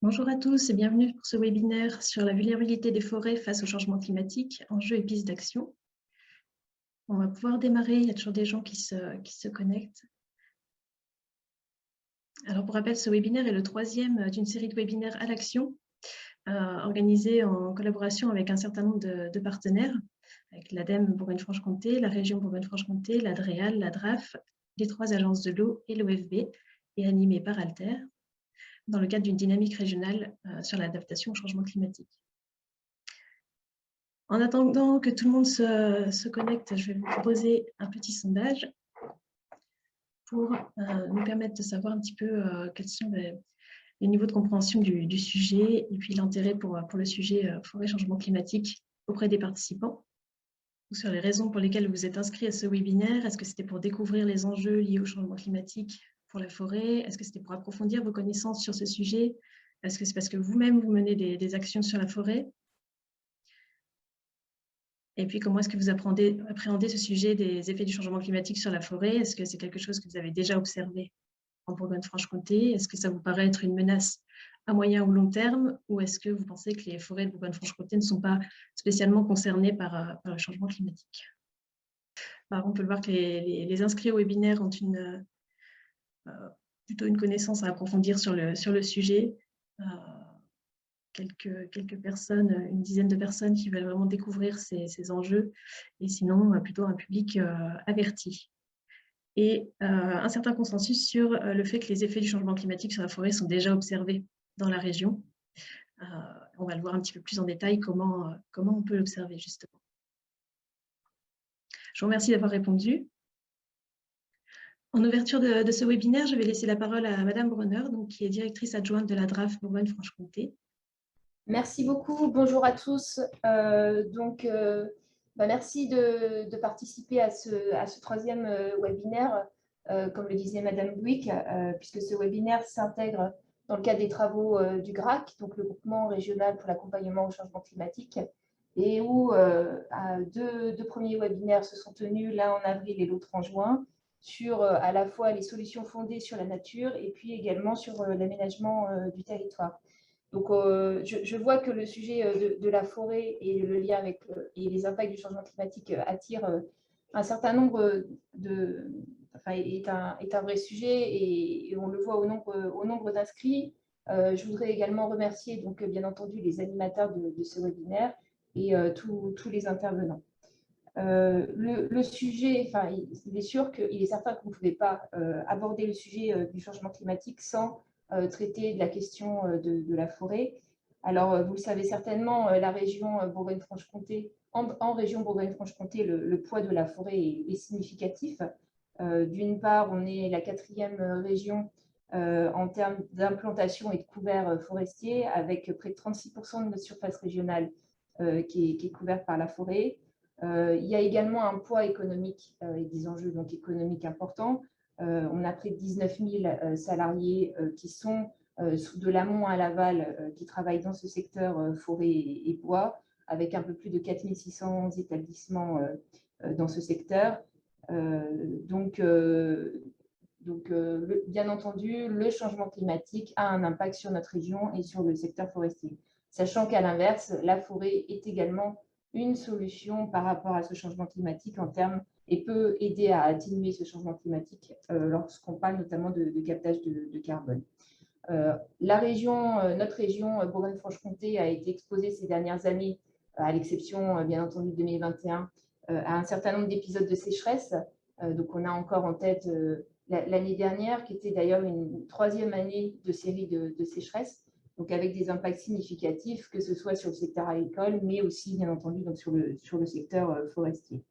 Bonjour à tous et bienvenue pour ce webinaire sur la vulnérabilité des forêts face au changement climatique, enjeux et pistes d'action. On va pouvoir démarrer, il y a toujours des gens qui se connectent. Alors pour rappel, ce webinaire est le troisième d'une série de webinaires à l'action, organisés en collaboration avec un certain nombre de partenaires, avec l'ADEME Bourgogne-Franche-Comté, la région Bourgogne-Franche-Comté, la DREAL, la DRAF, les 3 agences de l'eau et l'OFB, et animé par Alter, dans le cadre d'une dynamique régionale sur l'adaptation au changement climatique. En attendant que tout le monde se connecte, je vais vous proposer un petit sondage pour nous permettre de savoir un petit peu quels sont les niveaux de compréhension du sujet et puis l'intérêt pour le sujet forêt changement climatique auprès des participants. Sur les raisons pour lesquelles vous êtes inscrits à ce webinaire, est-ce que c'était pour découvrir les enjeux liés au changement climatique pour la forêt? Est-ce que c'était pour approfondir vos connaissances sur ce sujet? Est-ce que c'est parce que vous-même vous menez des actions sur la forêt? Et puis, comment est-ce que vous appréhendez ce sujet des effets du changement climatique sur la forêt? Est-ce que c'est quelque chose que vous avez déjà observé en Bourgogne-Franche-Comté? Est-ce que ça vous paraît être une menace à moyen ou long terme? Ou est-ce que vous pensez que les forêts de Bourgogne-Franche-Comté ne sont pas spécialement concernées par le changement climatique? Alors, on peut le voir que les inscrits au webinaire ont plutôt une connaissance à approfondir sur le sujet. Quelques personnes, une dizaine de personnes qui veulent vraiment découvrir ces enjeux, et sinon plutôt un public averti. Et un certain consensus sur le fait que les effets du changement climatique sur la forêt sont déjà observés dans la région. On va le voir un petit peu plus en détail comment on peut l'observer justement. Je vous remercie d'avoir répondu. En ouverture de ce webinaire, je vais laisser la parole à Madame Brunner, donc, qui est directrice adjointe de la DRAF Bourgogne-Franche-Comté. Merci beaucoup. Bonjour à tous. Merci de participer à ce troisième webinaire, comme le disait Madame Bouyck, puisque ce webinaire s'intègre dans le cadre des travaux du GRAC, donc le groupement régional pour l'accompagnement au changement climatique, et où deux premiers webinaires se sont tenus, l'un en avril et l'autre en juin, sur à la fois les solutions fondées sur la nature et puis également sur l'aménagement du territoire. Donc, je vois que le sujet de la forêt et le lien avec et les impacts du changement climatique attire un certain nombre est un vrai sujet et on le voit au nombre d'inscrits. Je voudrais également remercier, donc, bien entendu, les animateurs de ce webinaire et tous les intervenants. Le sujet, il est sûr qu'il est certain que vous ne pouvez pas aborder le sujet du changement climatique sans traiter de la question de la forêt. Alors, vous le savez certainement, la région Bourgogne-Franche-Comté, en région Bourgogne-Franche-Comté, le poids de la forêt est significatif. D'une part, on est la 4e région en termes d'implantation et de couvert forestier, avec près de 36% de notre surface régionale qui est couverte par la forêt. Il y a également un poids économique et des enjeux donc économiques importants. On a près de 19 000 salariés qui sont de l'amont à l'aval, qui travaillent dans ce secteur forêt et bois, avec un peu plus de 4 600 établissements dans ce secteur. Bien entendu, le changement climatique a un impact sur notre région et sur le secteur forestier. Sachant qu'à l'inverse, la forêt est également une solution par rapport à ce changement climatique en termes et peut aider à atténuer ce changement climatique lorsqu'on parle notamment de captage de carbone. Notre région Bourgogne-Franche-Comté a été exposée ces dernières années, à l'exception bien entendu de 2021, à un certain nombre d'épisodes de sécheresse. Donc on a encore en tête l'année dernière, qui était d'ailleurs une 3e année de série de sécheresse, donc avec des impacts significatifs, que ce soit sur le secteur agricole, mais aussi bien entendu donc sur le secteur forestier.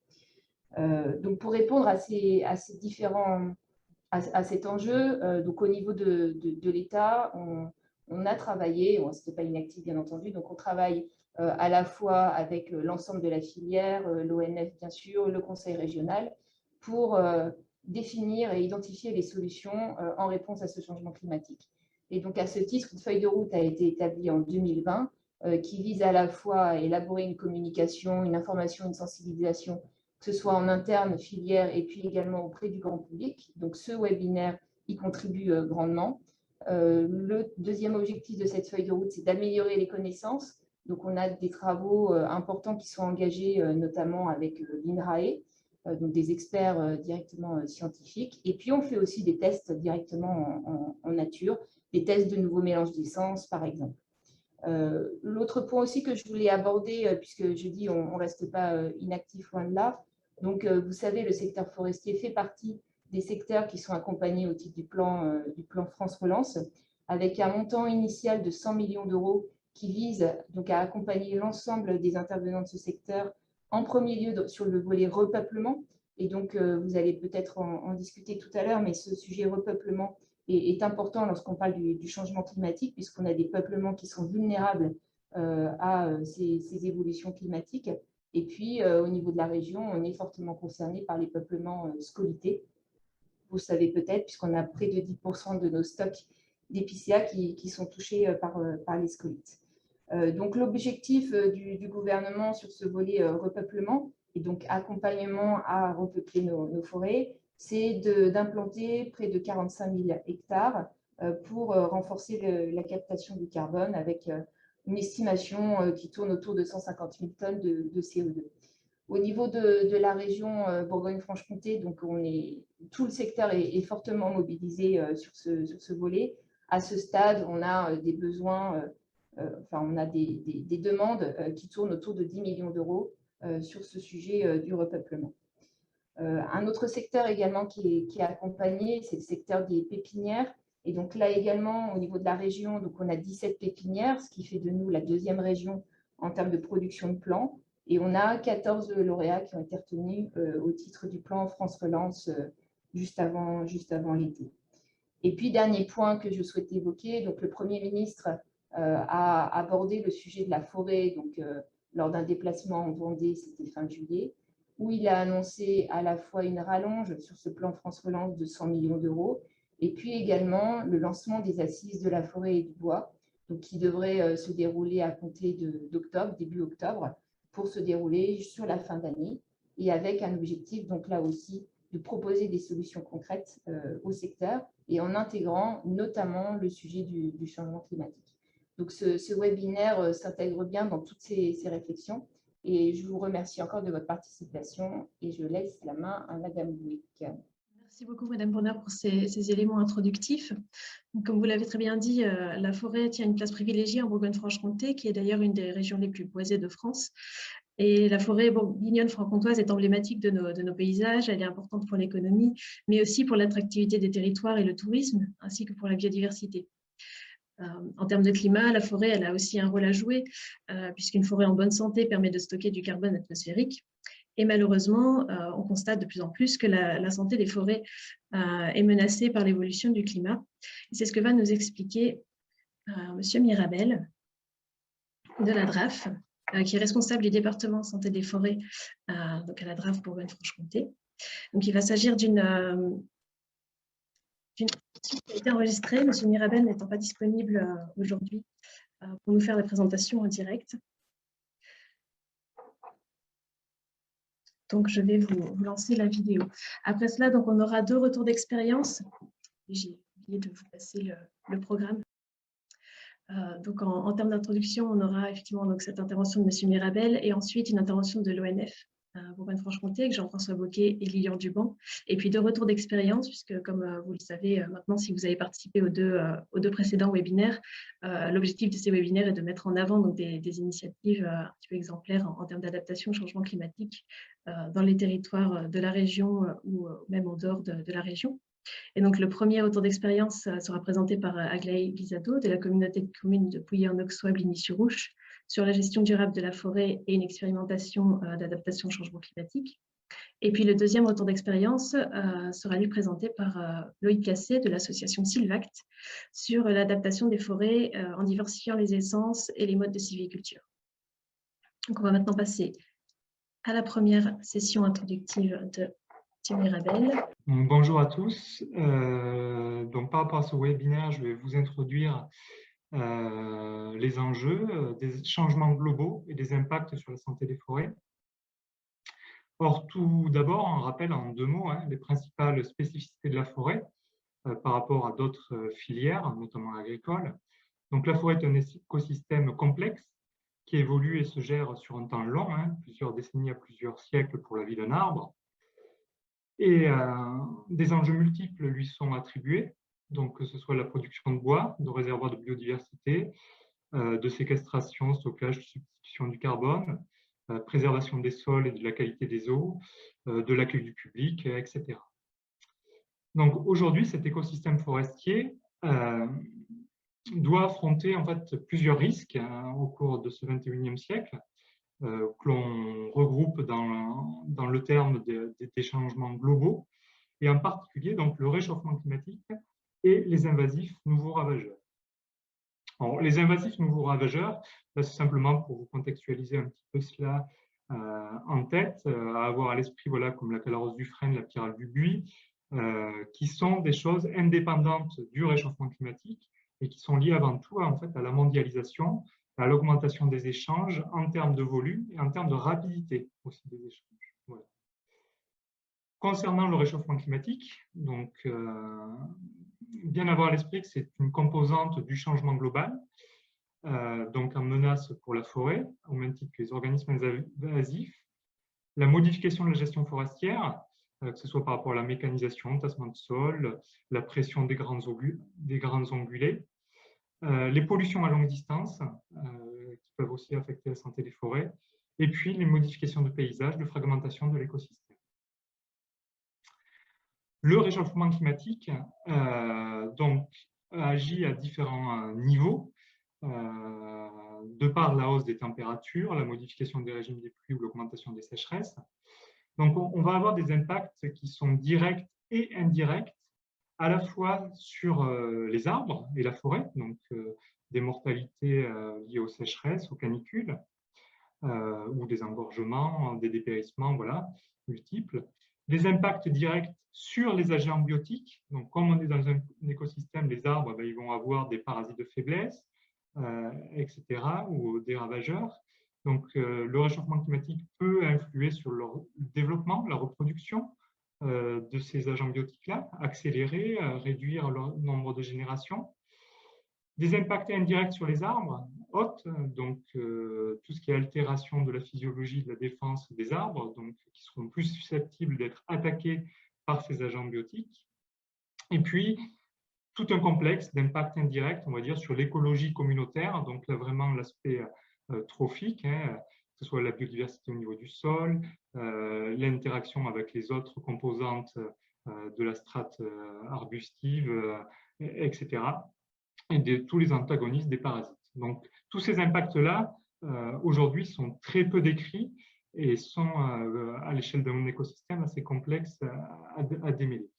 Donc pour répondre à cet enjeu, donc au niveau de l'État, on a travaillé, ce n'était pas inactif bien entendu, donc on travaille à la fois avec l'ensemble de la filière, l'ONF bien sûr, le Conseil régional, pour définir et identifier les solutions en réponse à ce changement climatique. Et donc à ce titre, une feuille de route a été établie en 2020 qui vise à la fois à élaborer une communication, une information, une sensibilisation, que ce soit en interne, filière, et puis également auprès du grand public. Donc, ce webinaire y contribue grandement. Le deuxième objectif de cette feuille de route, c'est d'améliorer les connaissances. Donc, on a des travaux importants qui sont engagés, notamment avec l'INRAE, donc des experts directement scientifiques. Et puis, on fait aussi des tests directement en nature, des tests de nouveaux mélanges d'essence, par exemple. L'autre point aussi que je voulais aborder, puisque je dis on ne reste pas inactif loin de là. Donc, vous savez, le secteur forestier fait partie des secteurs qui sont accompagnés au titre du plan France Relance, avec un montant initial de 100 millions d'euros qui vise donc à accompagner l'ensemble des intervenants de ce secteur, en premier lieu sur le volet repeuplement. Et donc, vous allez peut-être en discuter tout à l'heure, mais ce sujet repeuplement est important lorsqu'on parle du changement climatique, puisqu'on a des peuplements qui sont vulnérables à ces évolutions climatiques. Et puis, au niveau de la région, on est fortement concerné par les peuplements scolités. Vous le savez peut-être, puisqu'on a près de 10% de nos stocks d'épicéas qui sont touchés par les scolites. Donc, l'objectif du gouvernement sur ce volet repeuplement et donc accompagnement à repeupler nos forêts, c'est d'implanter près de 45 000 hectares pour renforcer la captation du carbone avec une estimation qui tourne autour de 150 000 tonnes de CO2. Au niveau de la région Bourgogne-Franche-Comté, donc tout le secteur est fortement mobilisé sur ce volet. À ce stade, on a des besoins, on a des demandes qui tournent autour de 10 millions d'euros sur ce sujet du repeuplement. Un autre secteur également qui est accompagné, c'est le secteur des pépinières. Et donc là également, au niveau de la région, donc on a 17 pépinières, ce qui fait de nous la deuxième région en termes de production de plants. Et on a 14 lauréats qui ont été retenus au titre du plan France Relance juste avant l'été. Et puis, dernier point que je souhaitais évoquer, donc le Premier ministre a abordé le sujet de la forêt donc, lors d'un déplacement en Vendée, c'était fin juillet, où il a annoncé à la fois une rallonge sur ce plan France Relance de 100 millions d'euros, et puis également le lancement des assises de la forêt et du bois, donc qui devrait se dérouler à compter d'octobre, début octobre, pour se dérouler sur la fin d'année, et avec un objectif, donc là aussi, de proposer des solutions concrètes au secteur et en intégrant notamment le sujet du changement climatique. Donc ce webinaire s'intègre bien dans toutes ces réflexions et je vous remercie encore de votre participation et je laisse la main à Madame Bouic. Merci beaucoup, Madame Bonheur, pour ces éléments introductifs. Donc, comme vous l'avez très bien dit, la forêt tient une place privilégiée en Bourgogne-Franche-Comté, qui est d'ailleurs une des régions les plus boisées de France. Et la forêt bourguignonne-franc-comtoise est emblématique de nos paysages, elle est importante pour l'économie, mais aussi pour l'attractivité des territoires et le tourisme, ainsi que pour la biodiversité. En termes de climat, la forêt elle a aussi un rôle à jouer, puisqu'une forêt en bonne santé permet de stocker du carbone atmosphérique. Et malheureusement, on constate de plus en plus que la santé des forêts est menacée par l'évolution du climat. C'est ce que va nous expliquer Monsieur Mirabel de la DRAF, qui est responsable du département santé des forêts donc à la DRAF Bourgogne-Franche-Comté. Donc, il va s'agir d'une qui a été enregistrée. Monsieur Mirabel n'étant pas disponible aujourd'hui pour nous faire la présentation en direct. Donc, je vais vous lancer la vidéo. Après cela, donc, on aura 2 retours d'expérience. J'ai oublié de vous passer le programme. Donc, en termes d'introduction, on aura effectivement donc, cette intervention de M. Mirabel et ensuite une intervention de l'ONF Bourgogne-Franche-Comté avec Jean-François Boquet et Lilian Duban. Et puis 2 retours d'expérience, puisque comme vous le savez maintenant, si vous avez participé aux deux précédents webinaires, l'objectif de ces webinaires est de mettre en avant donc, des initiatives un petit peu exemplaires en termes d'adaptation au changement climatique dans les territoires de la région ou même en dehors de la région. Et donc, le premier retour d'expérience sera présenté par Aglaé Guisado de la communauté de communes de Pouilly-en-Auxois, Bligny-sur-Ouche, sur la gestion durable de la forêt et une expérimentation d'adaptation au changement climatique. Et puis, le deuxième retour d'expérience sera lui présenté par Loïc Cassé de l'association Sylvact sur l'adaptation des forêts en diversifiant les essences et les modes de sylviculture. Donc, on va maintenant passer à la première session introductive de Mirabel. Bonjour à tous. Donc, par rapport à ce webinaire, je vais vous introduire les enjeux des changements globaux et des impacts sur la santé des forêts. Or, tout d'abord, on rappelle en 2 mots les principales spécificités de la forêt. par rapport à d'autres filières, notamment agricoles. Donc la forêt est un écosystème complexe qui évolue et se gère sur un temps long, hein, plusieurs décennies à plusieurs siècles pour la vie d'un arbre. Et des enjeux multiples lui sont attribués, donc que ce soit la production de bois, de réservoirs de biodiversité, de séquestration, stockage, de substitution du carbone, préservation des sols et de la qualité des eaux, de l'accueil du public, etc. Donc aujourd'hui, cet écosystème forestier doit affronter en fait plusieurs risques au cours de ce 21e siècle, que l'on regroupe dans le terme des changements globaux, et en particulier donc, le réchauffement climatique et les invasifs nouveaux ravageurs. Alors, les invasifs nouveaux ravageurs, c'est simplement pour vous contextualiser un petit peu cela en tête, à avoir à l'esprit voilà, comme la calarose du frêne, la pyrale du buis, qui sont des choses indépendantes du réchauffement climatique et qui sont liées avant tout en fait, à la mondialisation, à l'augmentation des échanges en termes de volume et en termes de rapidité aussi des échanges. Voilà. Concernant le réchauffement climatique, donc, bien avoir à l'esprit que c'est une composante du changement global, donc en menace pour la forêt, au même titre que les organismes invasifs, la modification de la gestion forestière, que ce soit par rapport à la mécanisation, tassement de sol, la pression des grands ongulés, les pollutions à longue distance, qui peuvent aussi affecter la santé des forêts, et puis les modifications de paysage, de fragmentation de l'écosystème. Le réchauffement climatique donc, agit à différents niveaux, de par la hausse des températures, la modification des régimes des pluies ou l'augmentation des sécheresses. Donc, on va avoir des impacts qui sont directs et indirects, à la fois sur les arbres et la forêt, donc des mortalités liées aux sécheresses, aux canicules, ou des engorgements, des dépérissements, voilà, multiples. Des impacts directs sur les agents biotiques. Donc, comme on est dans un écosystème, les arbres, ben, ils vont avoir des parasites de faiblesse, etc., ou des ravageurs. Donc, le réchauffement climatique peut influer sur leur développement, la reproduction de ces agents biotiques-là, accélérer, réduire leur nombre de générations. Des impacts indirects sur les arbres hôtes, donc tout ce qui est altération de la physiologie de la défense des arbres, donc qui seront plus susceptibles d'être attaqués par ces agents biotiques. Et puis, tout un complexe d'impacts indirects, on va dire, sur l'écologie communautaire, donc là vraiment l'aspect trophique, hein, que ce soit la biodiversité au niveau du sol, l'interaction avec les autres composantes de la strate arbustive, etc., et de tous les antagonistes des parasites. Donc, tous ces impacts-là, aujourd'hui, sont très peu décrits et sont, à l'échelle d'un écosystème, assez complexes à démêler.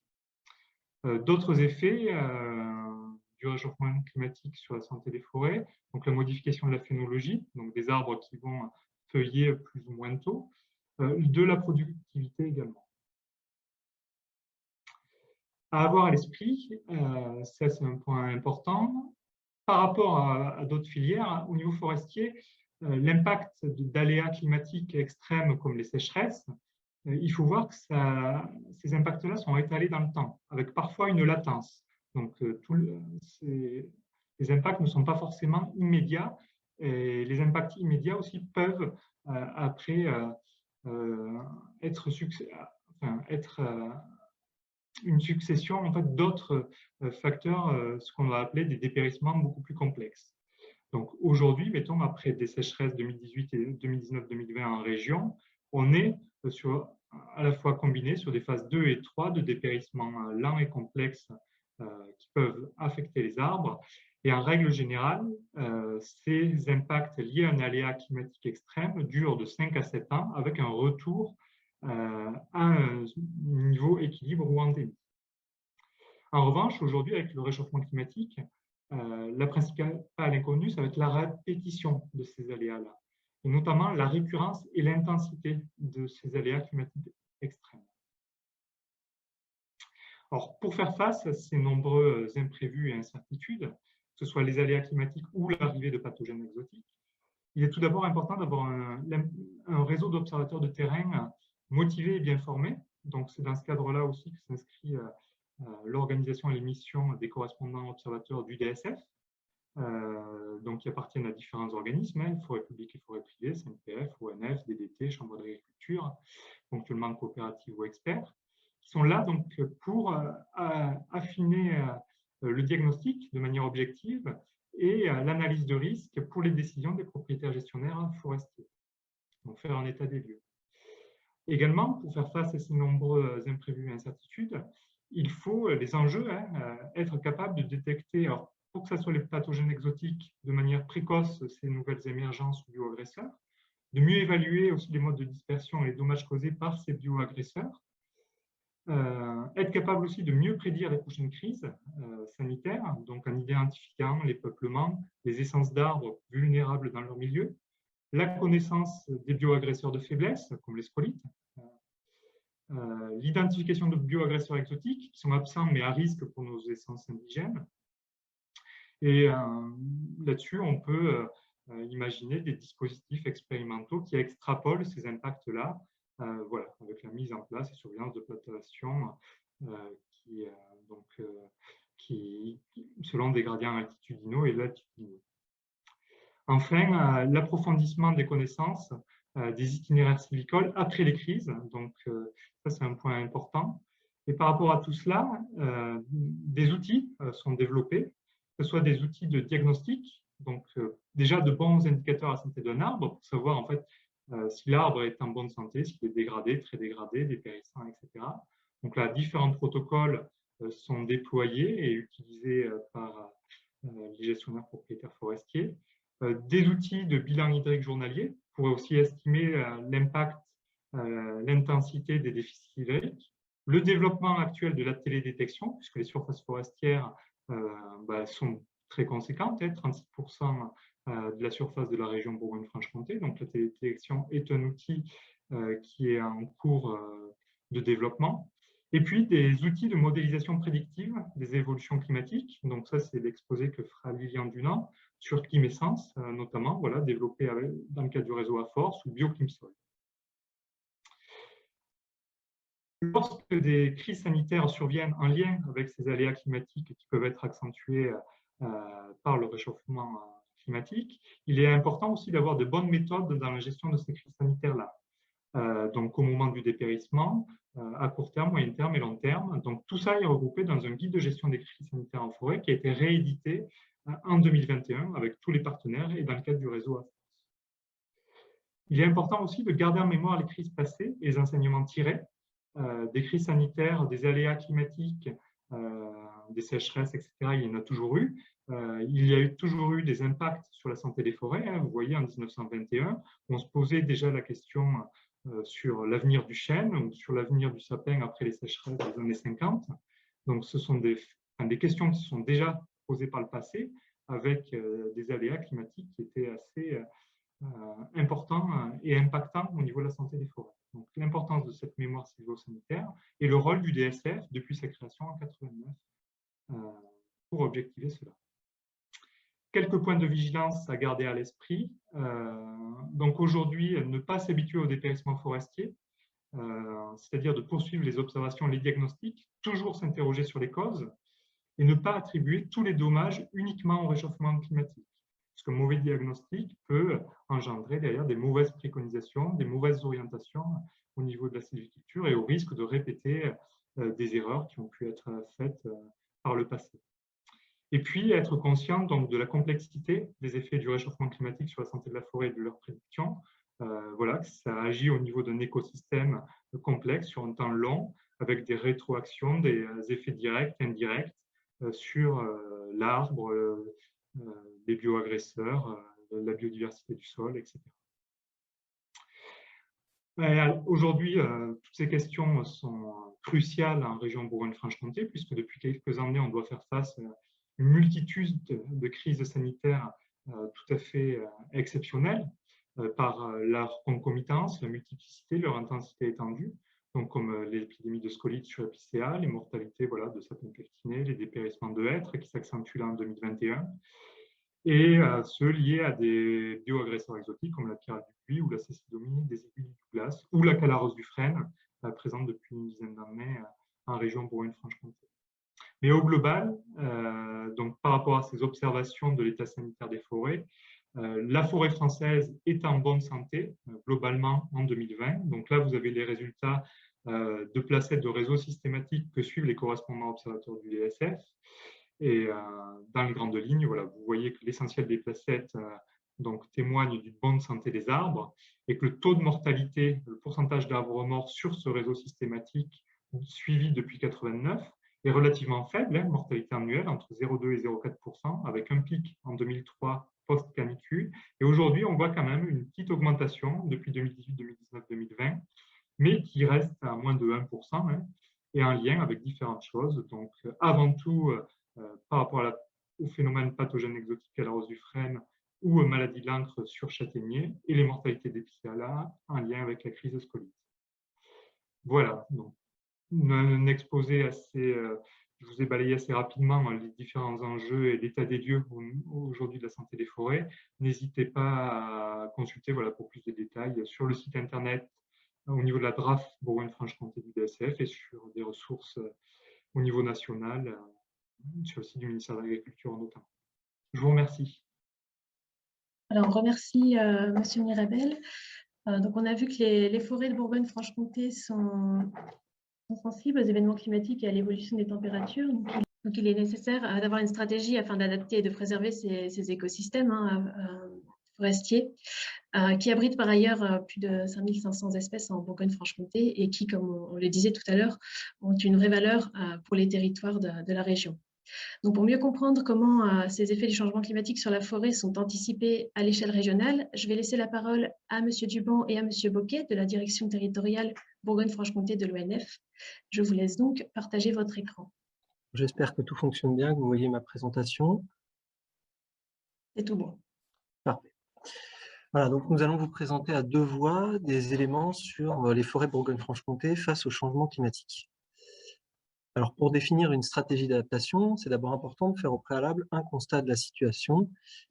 D'autres effets du réchauffement climatique sur la santé des forêts, donc la modification de la phénologie, donc des arbres qui vont feuiller plus ou moins tôt, de la productivité également. À avoir à l'esprit, ça c'est un point important, par rapport à d'autres filières, au niveau forestier, l'impact d'aléas climatiques extrêmes comme les sécheresses, il faut voir que ces impacts-là sont étalés dans le temps, avec parfois une latence. Donc, les impacts ne sont pas forcément immédiats, et les impacts immédiats aussi peuvent après être une succession en fait, d'autres facteurs, ce qu'on va appeler des dépérissements beaucoup plus complexes. Donc aujourd'hui, mettons, après des sécheresses 2018 et 2019-2020 en région, on est à la fois combiné sur des phases 2 et 3 de dépérissement lents et complexes qui peuvent affecter les arbres. Et en règle générale, ces impacts liés à un aléa climatique extrême durent de 5 à 7 ans avec un retour à un niveau équilibre ou endémique. En revanche, aujourd'hui, avec le réchauffement climatique, la principale inconnue, ça va être la répétition de ces aléas-là, et notamment la récurrence et l'intensité de ces aléas climatiques extrêmes. Alors, pour faire face à ces nombreux imprévus et incertitudes, que ce soit les aléas climatiques ou l'arrivée de pathogènes exotiques, il est tout d'abord important d'avoir un réseau d'observateurs de terrain motivés et bien formés. Donc, c'est dans ce cadre-là aussi que s'inscrit l'organisation et les missions des correspondants observateurs du DSF, donc qui appartiennent à différents organismes, forêt publique et forêt privée, CNPF, ONF, DDT, Chambre d'agriculture, ponctuellement coopératives ou experts, qui sont là donc, pour affiner le diagnostic de manière objective et l'analyse de risque pour les décisions des propriétaires gestionnaires forestiers. Donc faire un état des lieux. Également, pour faire face à ces nombreux imprévus et incertitudes, il faut les enjeux, être capable de détecter, alors, pour que ce soit les pathogènes exotiques, de manière précoce, ces nouvelles émergences ou bioagresseurs, de mieux évaluer aussi les modes de dispersion et les dommages causés par ces bioagresseurs, être capable aussi de mieux prédire les prochaines crises sanitaires, donc en identifiant les peuplements, les essences d'arbres vulnérables dans leur milieu, la connaissance des bioagresseurs de faiblesse, comme les scolites, l'identification de bioagresseurs exotiques qui sont absents mais à risque pour nos essences indigènes. Et là-dessus, on peut imaginer des dispositifs expérimentaux qui extrapolent ces impacts-là, voilà, avec la mise en place et surveillance de plantations qui, selon des gradients altitudinaux et latitudinaux. Enfin, l'approfondissement des connaissances des itinéraires sylvicoles après les crises. Donc, ça, c'est un point important. Et par rapport à tout cela, des outils sont développés, que ce soit des outils de diagnostic, donc déjà de bons indicateurs à la santé d'un arbre, pour savoir en fait si l'arbre est en bonne santé, s'il est dégradé, très dégradé, dépérissant, etc. Donc là, différents protocoles sont déployés et utilisés par les gestionnaires propriétaires forestiers. Des outils de bilan hydrique journalier pour aussi estimer l'impact, l'intensité des déficits hydriques, le développement actuel de la télédétection, puisque les surfaces forestières sont très conséquentes, 36% de la surface de la région Bourgogne-Franche-Comté. Donc la télédétection est un outil qui est en cours de développement. Et puis des outils de modélisation prédictive des évolutions climatiques. Donc ça, c'est l'exposé que fera Lilian Dunant sur Climessence, notamment, voilà, développé dans le cadre du réseau AFORCE ou BioClimSol. Lorsque des crises sanitaires surviennent en lien avec ces aléas climatiques qui peuvent être accentués par le réchauffement climatique, il est important aussi d'avoir de bonnes méthodes dans la gestion de ces crises sanitaires-là. Donc au moment du dépérissement, à court terme, moyen terme et long terme. Donc tout ça est regroupé dans un guide de gestion des crises sanitaires en forêt qui a été réédité en 2021 avec tous les partenaires et dans le cadre du réseau AFORCE. Il est important aussi de garder en mémoire les crises passées et les enseignements tirés des crises sanitaires, des aléas climatiques, des sécheresses, etc. Il y en a toujours eu. Il y a toujours eu des impacts sur la santé des forêts. Vous voyez, en 1921, on se posait déjà la question sur l'avenir du chêne ou sur l'avenir du sapin après les sécheresses des années 50. Donc, ce sont des questions qui se sont déjà posées par le passé avec des aléas climatiques qui étaient assez importants et impactants au niveau de la santé des forêts. Donc, l'importance de cette mémoire sylvo-sanitaire et le rôle du DSF depuis sa création en 1989 pour objectiver cela. Quelques points de vigilance à garder à l'esprit. Donc aujourd'hui, ne pas s'habituer au dépérissement forestier, c'est-à-dire de poursuivre les observations, les diagnostics, toujours s'interroger sur les causes et ne pas attribuer tous les dommages uniquement au réchauffement climatique. Parce qu'un mauvais diagnostic peut engendrer derrière des mauvaises préconisations, des mauvaises orientations au niveau de la sylviculture et au risque de répéter des erreurs qui ont pu être faites par le passé. Et puis, être conscient donc, de la complexité des effets du réchauffement climatique sur la santé de la forêt et de leur prédiction. Voilà, que ça agit au niveau d'un écosystème complexe sur un temps long, avec des rétroactions, des effets directs, indirects sur l'arbre, les bioagresseurs, la biodiversité du sol, etc. Aujourd'hui, toutes ces questions sont cruciales en région Bourgogne-Franche-Comté, puisque depuis quelques années, on doit faire face à une multitude de crises sanitaires tout à fait exceptionnelles par leur concomitance, la multiplicité, leur intensité étendue, donc comme l'épidémie de scolyte sur épicéa, les mortalités voilà, de sapins peltinés, les dépérissements de hêtres qui s'accentuent là en 2021, et ceux liés à des bioagresseurs exotiques comme la pyrale du puits ou la cécidomie des aiguilles du Douglas ou la calarose du frêne, présente depuis une dizaine d'années en région Bourgogne-Franche-Comté. Mais au global, donc par rapport à ces observations de l'état sanitaire des forêts, la forêt française est en bonne santé globalement en 2020. Donc là, vous avez les résultats de placettes de réseaux systématiques que suivent les correspondants observateurs du DSF. Et dans les grandes lignes, voilà, vous voyez que l'essentiel des placettes donc, témoigne d'une bonne santé des arbres et que le taux de mortalité, le pourcentage d'arbres morts sur ce réseau systématique suivi depuis 89 est relativement faible, hein, mortalité annuelle entre 0,2 et 0,4%, avec un pic en 2003 post-canicule. Et aujourd'hui, on voit quand même une petite augmentation depuis 2018, 2019, 2020, mais qui reste à moins de 1%, hein, et en lien avec différentes choses. Donc, avant tout, par rapport au phénomène pathogène exotique à la rose du frêne ou maladie de l'encre sur châtaignier et les mortalités d'épicéa en lien avec la crise scolite. Voilà, donc un exposé assez, je vous ai balayé assez rapidement les différents enjeux et l'état des lieux aujourd'hui de la santé des forêts. N'hésitez pas à consulter voilà, pour plus de détails sur le site internet au niveau de la DRAF Bourgogne-Franche-Comté du DSF et sur des ressources au niveau national, sur le site du ministère de l'Agriculture notamment. Je vous remercie. Alors, on remercie M. Mirabel. Donc, on a vu que les forêts de Bourgogne-Franche-Comté sont sensibles aux événements climatiques et à l'évolution des températures. Donc, il est nécessaire d'avoir une stratégie afin d'adapter et de préserver ces écosystèmes forestiers qui abritent par ailleurs plus de 5500 espèces en Bourgogne-Franche-Comté et qui, comme on le disait tout à l'heure, ont une vraie valeur pour les territoires de la région. Donc, pour mieux comprendre comment ces effets du changement climatique sur la forêt sont anticipés à l'échelle régionale, je vais laisser la parole à M. Duban et à M. Boquet de la direction territoriale Bourgogne-Franche-Comté de l'ONF. Je vous laisse donc partager votre écran. J'espère que tout fonctionne bien, que vous voyez ma présentation. C'est tout bon. Parfait. Voilà, donc nous allons vous présenter à deux voix des éléments sur les forêts Bourgogne-Franche-Comté face au changement climatique. Alors, pour définir une stratégie d'adaptation, c'est d'abord important de faire au préalable un constat de la situation.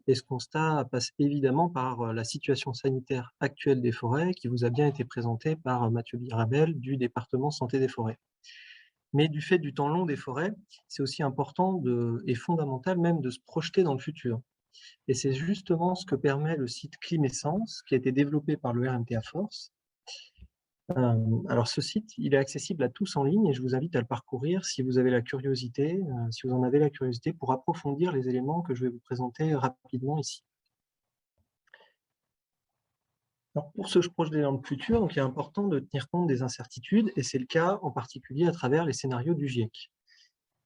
Et ce constat passe évidemment par la situation sanitaire actuelle des forêts, qui vous a bien été présentée par Mathieu Mirabel du département santé des forêts. Mais du fait du temps long des forêts, c'est aussi important et fondamental même de se projeter dans le futur. Et c'est justement ce que permet le site Climessence, qui a été développé par le RMTA Force. Alors ce site, il est accessible à tous en ligne et je vous invite à le parcourir si vous avez la curiosité, si vous en avez la curiosité pour approfondir les éléments que je vais vous présenter rapidement ici. Alors pour se projeter dans le futur, donc il est important de tenir compte des incertitudes et c'est le cas en particulier à travers les scénarios du GIEC.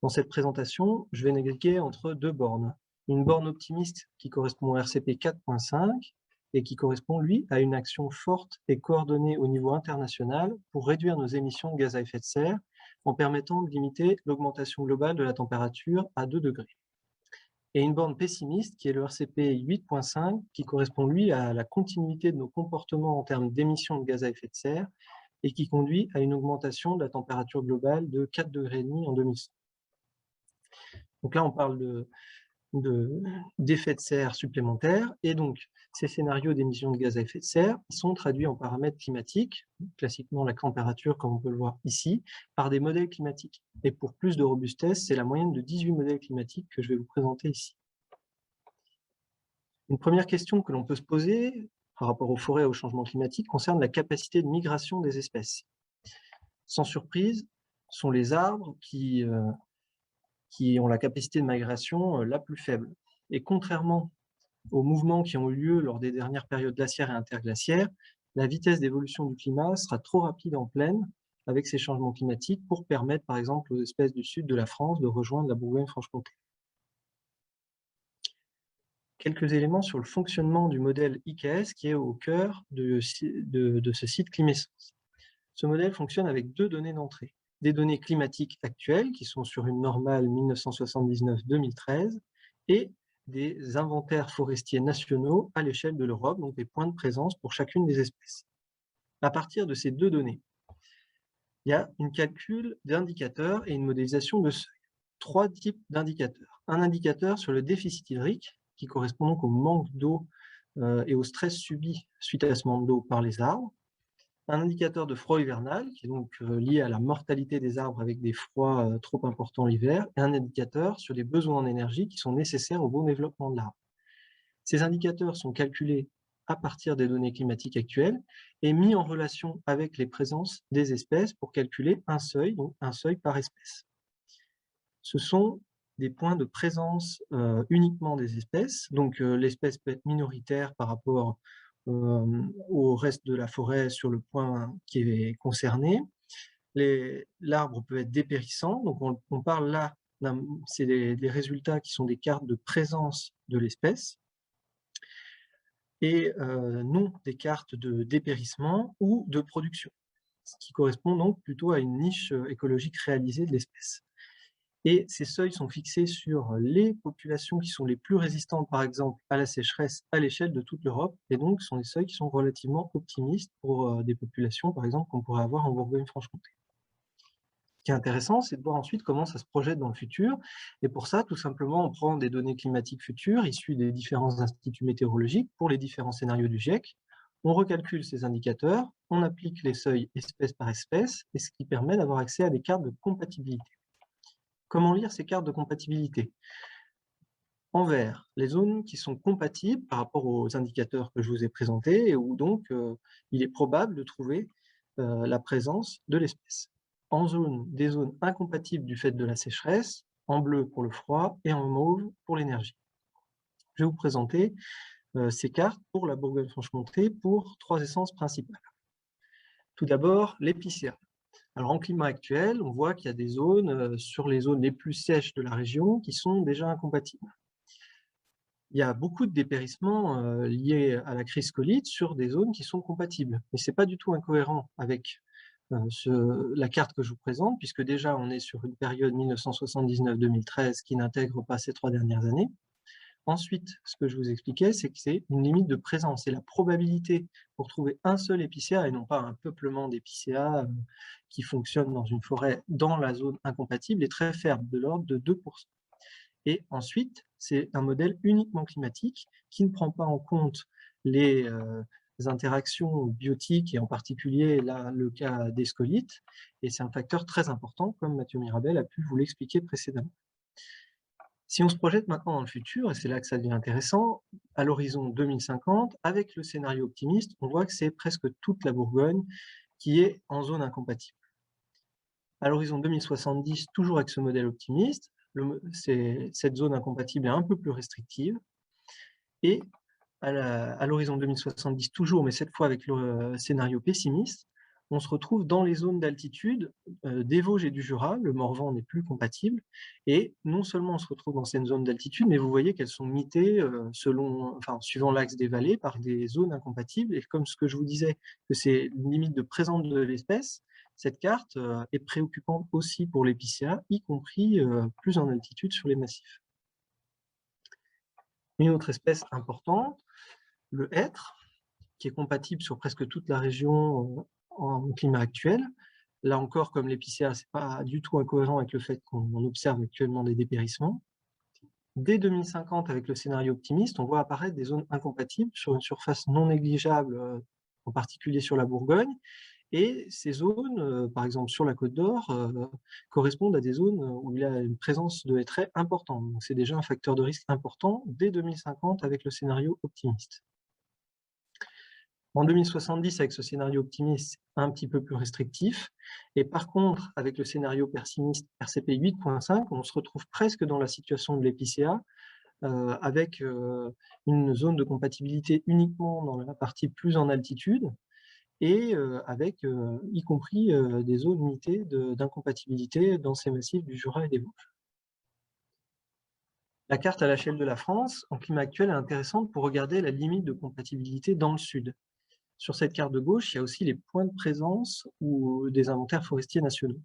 Dans cette présentation, je vais naviguer entre deux bornes. Une borne optimiste qui correspond au RCP 4.5 et qui correspond, lui, à une action forte et coordonnée au niveau international pour réduire nos émissions de gaz à effet de serre en permettant de limiter l'augmentation globale de la température à 2 degrés. Et une borne pessimiste qui est le RCP 8.5 qui correspond, lui, à la continuité de nos comportements en termes d'émissions de gaz à effet de serre et qui conduit à une augmentation de la température globale de 4,5 degrés en 2100. Donc là, on parle d'effets de serre supplémentaires. Et donc, ces scénarios d'émissions de gaz à effet de serre ils sont traduits en paramètres climatiques, classiquement la température, comme on peut le voir ici, par des modèles climatiques. Et pour plus de robustesse, c'est la moyenne de 18 modèles climatiques que je vais vous présenter ici. Une première question que l'on peut se poser par rapport aux forêts et au changement climatique concerne la capacité de migration des espèces. Sans surprise, ce sont les arbres qui ont la capacité de migration la plus faible. Et contrairement aux mouvements qui ont eu lieu lors des dernières périodes glaciaires et interglaciaires, la vitesse d'évolution du climat sera trop rapide en plaine avec ces changements climatiques pour permettre, par exemple, aux espèces du sud de la France de rejoindre la Bourgogne-Franche-Comté. Quelques éléments sur le fonctionnement du modèle IKS qui est au cœur de ce site Climessence. Ce modèle fonctionne avec deux données d'entrée. Des données climatiques actuelles qui sont sur une normale 1979-2013 et des inventaires forestiers nationaux à l'échelle de l'Europe, donc des points de présence pour chacune des espèces. À partir de ces deux données, il y a un calcul d'indicateurs et une modélisation de seuil. Trois types d'indicateurs. Un indicateur sur le déficit hydrique, qui correspond donc au manque d'eau et au stress subi suite à ce manque d'eau par les arbres. un indicateur de froid hivernal, qui est donc lié à la mortalité des arbres avec des froids trop importants l'hiver, et un indicateur sur les besoins en énergie qui sont nécessaires au bon développement de l'arbre. Ces indicateurs sont calculés à partir des données climatiques actuelles et mis en relation avec les présences des espèces pour calculer un seuil, donc un seuil par espèce. Ce sont des points de présence uniquement des espèces, donc l'espèce peut être minoritaire par rapport au reste de la forêt sur le point qui est concerné. L'arbre peut être dépérissant, donc on parle là, c'est les résultats qui sont des cartes de présence de l'espèce, et non des cartes de dépérissement ou de production, ce qui correspond donc plutôt à une niche écologique réalisée de l'espèce. Et ces seuils sont fixés sur les populations qui sont les plus résistantes, par exemple, à la sécheresse à l'échelle de toute l'Europe, et donc ce sont des seuils qui sont relativement optimistes pour des populations, par exemple, qu'on pourrait avoir en Bourgogne-Franche-Comté. Ce qui est intéressant, c'est de voir ensuite comment ça se projette dans le futur. Et pour ça, tout simplement, on prend des données climatiques futures issues des différents instituts météorologiques pour les différents scénarios du GIEC. On recalcule ces indicateurs, on applique les seuils espèce par espèce, et ce qui permet d'avoir accès à des cartes de compatibilité. Comment lire ces cartes de compatibilité? En vert, les zones qui sont compatibles par rapport aux indicateurs que je vous ai présentés et où donc il est probable de trouver la présence de l'espèce. En jaune, des zones incompatibles du fait de la sécheresse, en bleu pour le froid et en mauve pour l'énergie. Je vais vous présenter ces cartes pour la Bourgogne-Franche-Comté pour 3 essences principales. Tout d'abord, l'épicéa. Alors en climat actuel, on voit qu'il y a des zones, sur les zones les plus sèches de la région, qui sont déjà incompatibles. Il y a beaucoup de dépérissements liés à la crise Covid sur des zones qui sont compatibles. Mais ce n'est pas du tout incohérent avec la carte que je vous présente, puisque déjà on est sur une période 1979-2013 qui n'intègre pas ces 3 dernières années. Ensuite, ce que je vous expliquais, c'est que c'est une limite de présence. Et la probabilité pour trouver un seul épicéa, et non pas un peuplement d'épicéas qui fonctionne dans une forêt dans la zone incompatible, est très faible, de l'ordre de 2%. Et ensuite, c'est un modèle uniquement climatique qui ne prend pas en compte les interactions biotiques, et en particulier là, le cas des scolites. Et c'est un facteur très important, comme Mathieu Mirabel a pu vous l'expliquer précédemment. Si on se projette maintenant dans le futur, et c'est là que ça devient intéressant, à l'horizon 2050, avec le scénario optimiste, on voit que c'est presque toute la Bourgogne qui est en zone incompatible. À l'horizon 2070, toujours avec ce modèle optimiste, cette zone incompatible est un peu plus restrictive. Et à l'horizon 2070, toujours, mais cette fois avec le scénario pessimiste, on se retrouve dans les zones d'altitude des Vosges et du Jura. Le Morvan n'est plus compatible. Et non seulement on se retrouve dans cette zone d'altitude, mais vous voyez qu'elles sont mitées suivant l'axe des vallées par des zones incompatibles. Et comme ce que je vous disais, que c'est une limite de présence de l'espèce, cette carte est préoccupante aussi pour l'épicéa, y compris plus en altitude sur les massifs. Une autre espèce importante, le hêtre, qui est compatible sur presque toute la région en climat actuel. Là encore, comme l'épicéa, ce n'est pas du tout incohérent avec le fait qu'on observe actuellement des dépérissements. Dès 2050, avec le scénario optimiste, on voit apparaître des zones incompatibles sur une surface non négligeable, en particulier sur la Bourgogne. Et ces zones, par exemple sur la Côte d'Or, correspondent à des zones où il y a une présence de hêtraies importante. Donc c'est déjà un facteur de risque important dès 2050 avec le scénario optimiste. En 2070, avec ce scénario optimiste, un petit peu plus restrictif. Et par contre, avec le scénario pessimiste RCP 8.5, on se retrouve presque dans la situation de l'épicéa, avec une zone de compatibilité uniquement dans la partie plus en altitude, et avec y compris des zones limitées d'incompatibilité dans ces massifs du Jura et des Vosges. La carte à l'échelle de la France, en climat actuel, est intéressante pour regarder la limite de compatibilité dans le sud. Sur cette carte de gauche, il y a aussi les points de présence ou des inventaires forestiers nationaux.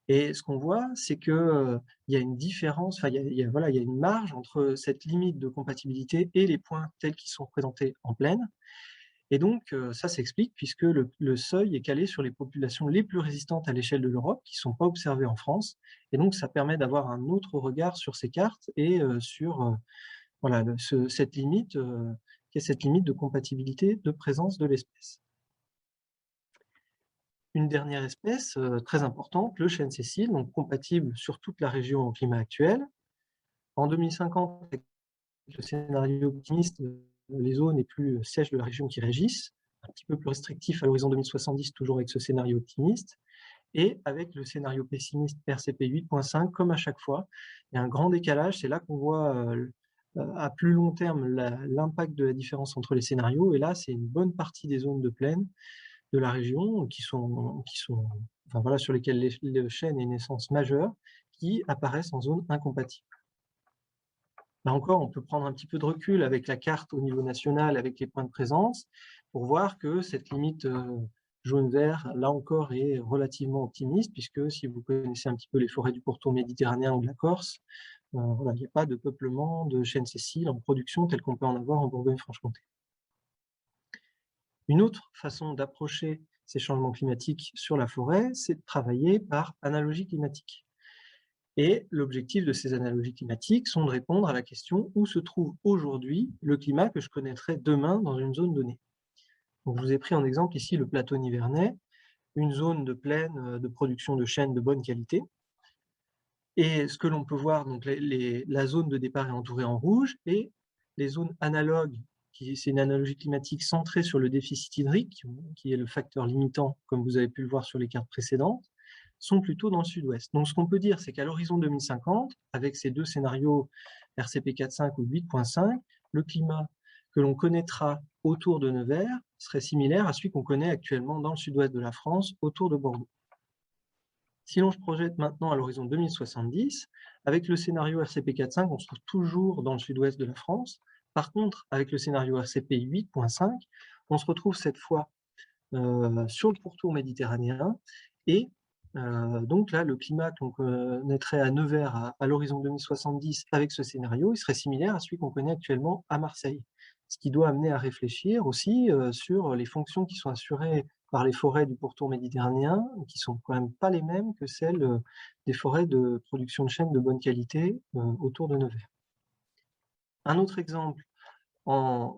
Et ce qu'on voit, c'est qu'il y a une différence, il y a une marge entre cette limite de compatibilité et les points tels qu'ils sont représentés en plaine. Et donc, ça s'explique puisque le seuil est calé sur les populations les plus résistantes à l'échelle de l'Europe, qui ne sont pas observées en France. Et donc, ça permet d'avoir un autre regard sur ces cartes et sur cette limite, qui est cette limite de compatibilité de présence de l'espèce. Une dernière espèce très importante, le chêne sicile, donc compatible sur toute la région au climat actuel. En 2050, avec le scénario optimiste, les zones les plus sèches de la région qui régissent, un petit peu plus restrictif à l'horizon 2070, toujours avec ce scénario optimiste, et avec le scénario pessimiste RCP 8.5, comme à chaque fois, il y a un grand décalage, c'est là qu'on voit à plus long terme l'impact de la différence entre les scénarios, et là c'est une bonne partie des zones de plaine de la région enfin, voilà, sur lesquelles le chêne est une essence majeure, qui apparaissent en zone incompatible. Là encore, on peut prendre un petit peu de recul avec la carte au niveau national, avec les points de présence, pour voir que cette limite jaune-vert, là encore, est relativement optimiste, puisque si vous connaissez un petit peu les forêts du pourtour méditerranéen ou de la Corse, voilà, il n'y a pas de peuplement de chêne sicile en production tel qu'on peut en avoir en Bourgogne-Franche-Comté. Une autre façon d'approcher ces changements climatiques sur la forêt, c'est de travailler par analogie climatique. Et l'objectif de ces analogies climatiques sont de répondre à la question où se trouve aujourd'hui le climat que je connaîtrai demain dans une zone donnée. Donc, je vous ai pris en exemple ici le plateau nivernais, une zone de plaine de production de chênes de bonne qualité. Et ce que l'on peut voir, donc la zone de départ est entourée en rouge, et les zones analogues, c'est une analogie climatique centrée sur le déficit hydrique, qui est le facteur limitant, comme vous avez pu le voir sur les cartes précédentes, sont plutôt dans le sud-ouest. Donc ce qu'on peut dire, c'est qu'à l'horizon 2050, avec ces deux scénarios RCP 4.5 ou 8.5, le climat que l'on connaîtra autour de Nevers serait similaire à celui qu'on connaît actuellement dans le sud-ouest de la France, autour de Bordeaux. Si l'on se projette maintenant à l'horizon 2070, avec le scénario RCP 4.5, on se trouve toujours dans le sud-ouest de la France. Par contre, avec le scénario RCP 8.5, on se retrouve cette fois sur le pourtour méditerranéen, et donc là, le climat qu'on connaîtrait à Nevers à l'horizon 2070 avec ce scénario, il serait similaire à celui qu'on connaît actuellement à Marseille. Ce qui doit amener à réfléchir aussi sur les fonctions qui sont assurées par les forêts du pourtour méditerranéen, qui sont quand même pas les mêmes que celles des forêts de production de chênes de bonne qualité autour de Nevers. Un autre exemple, dans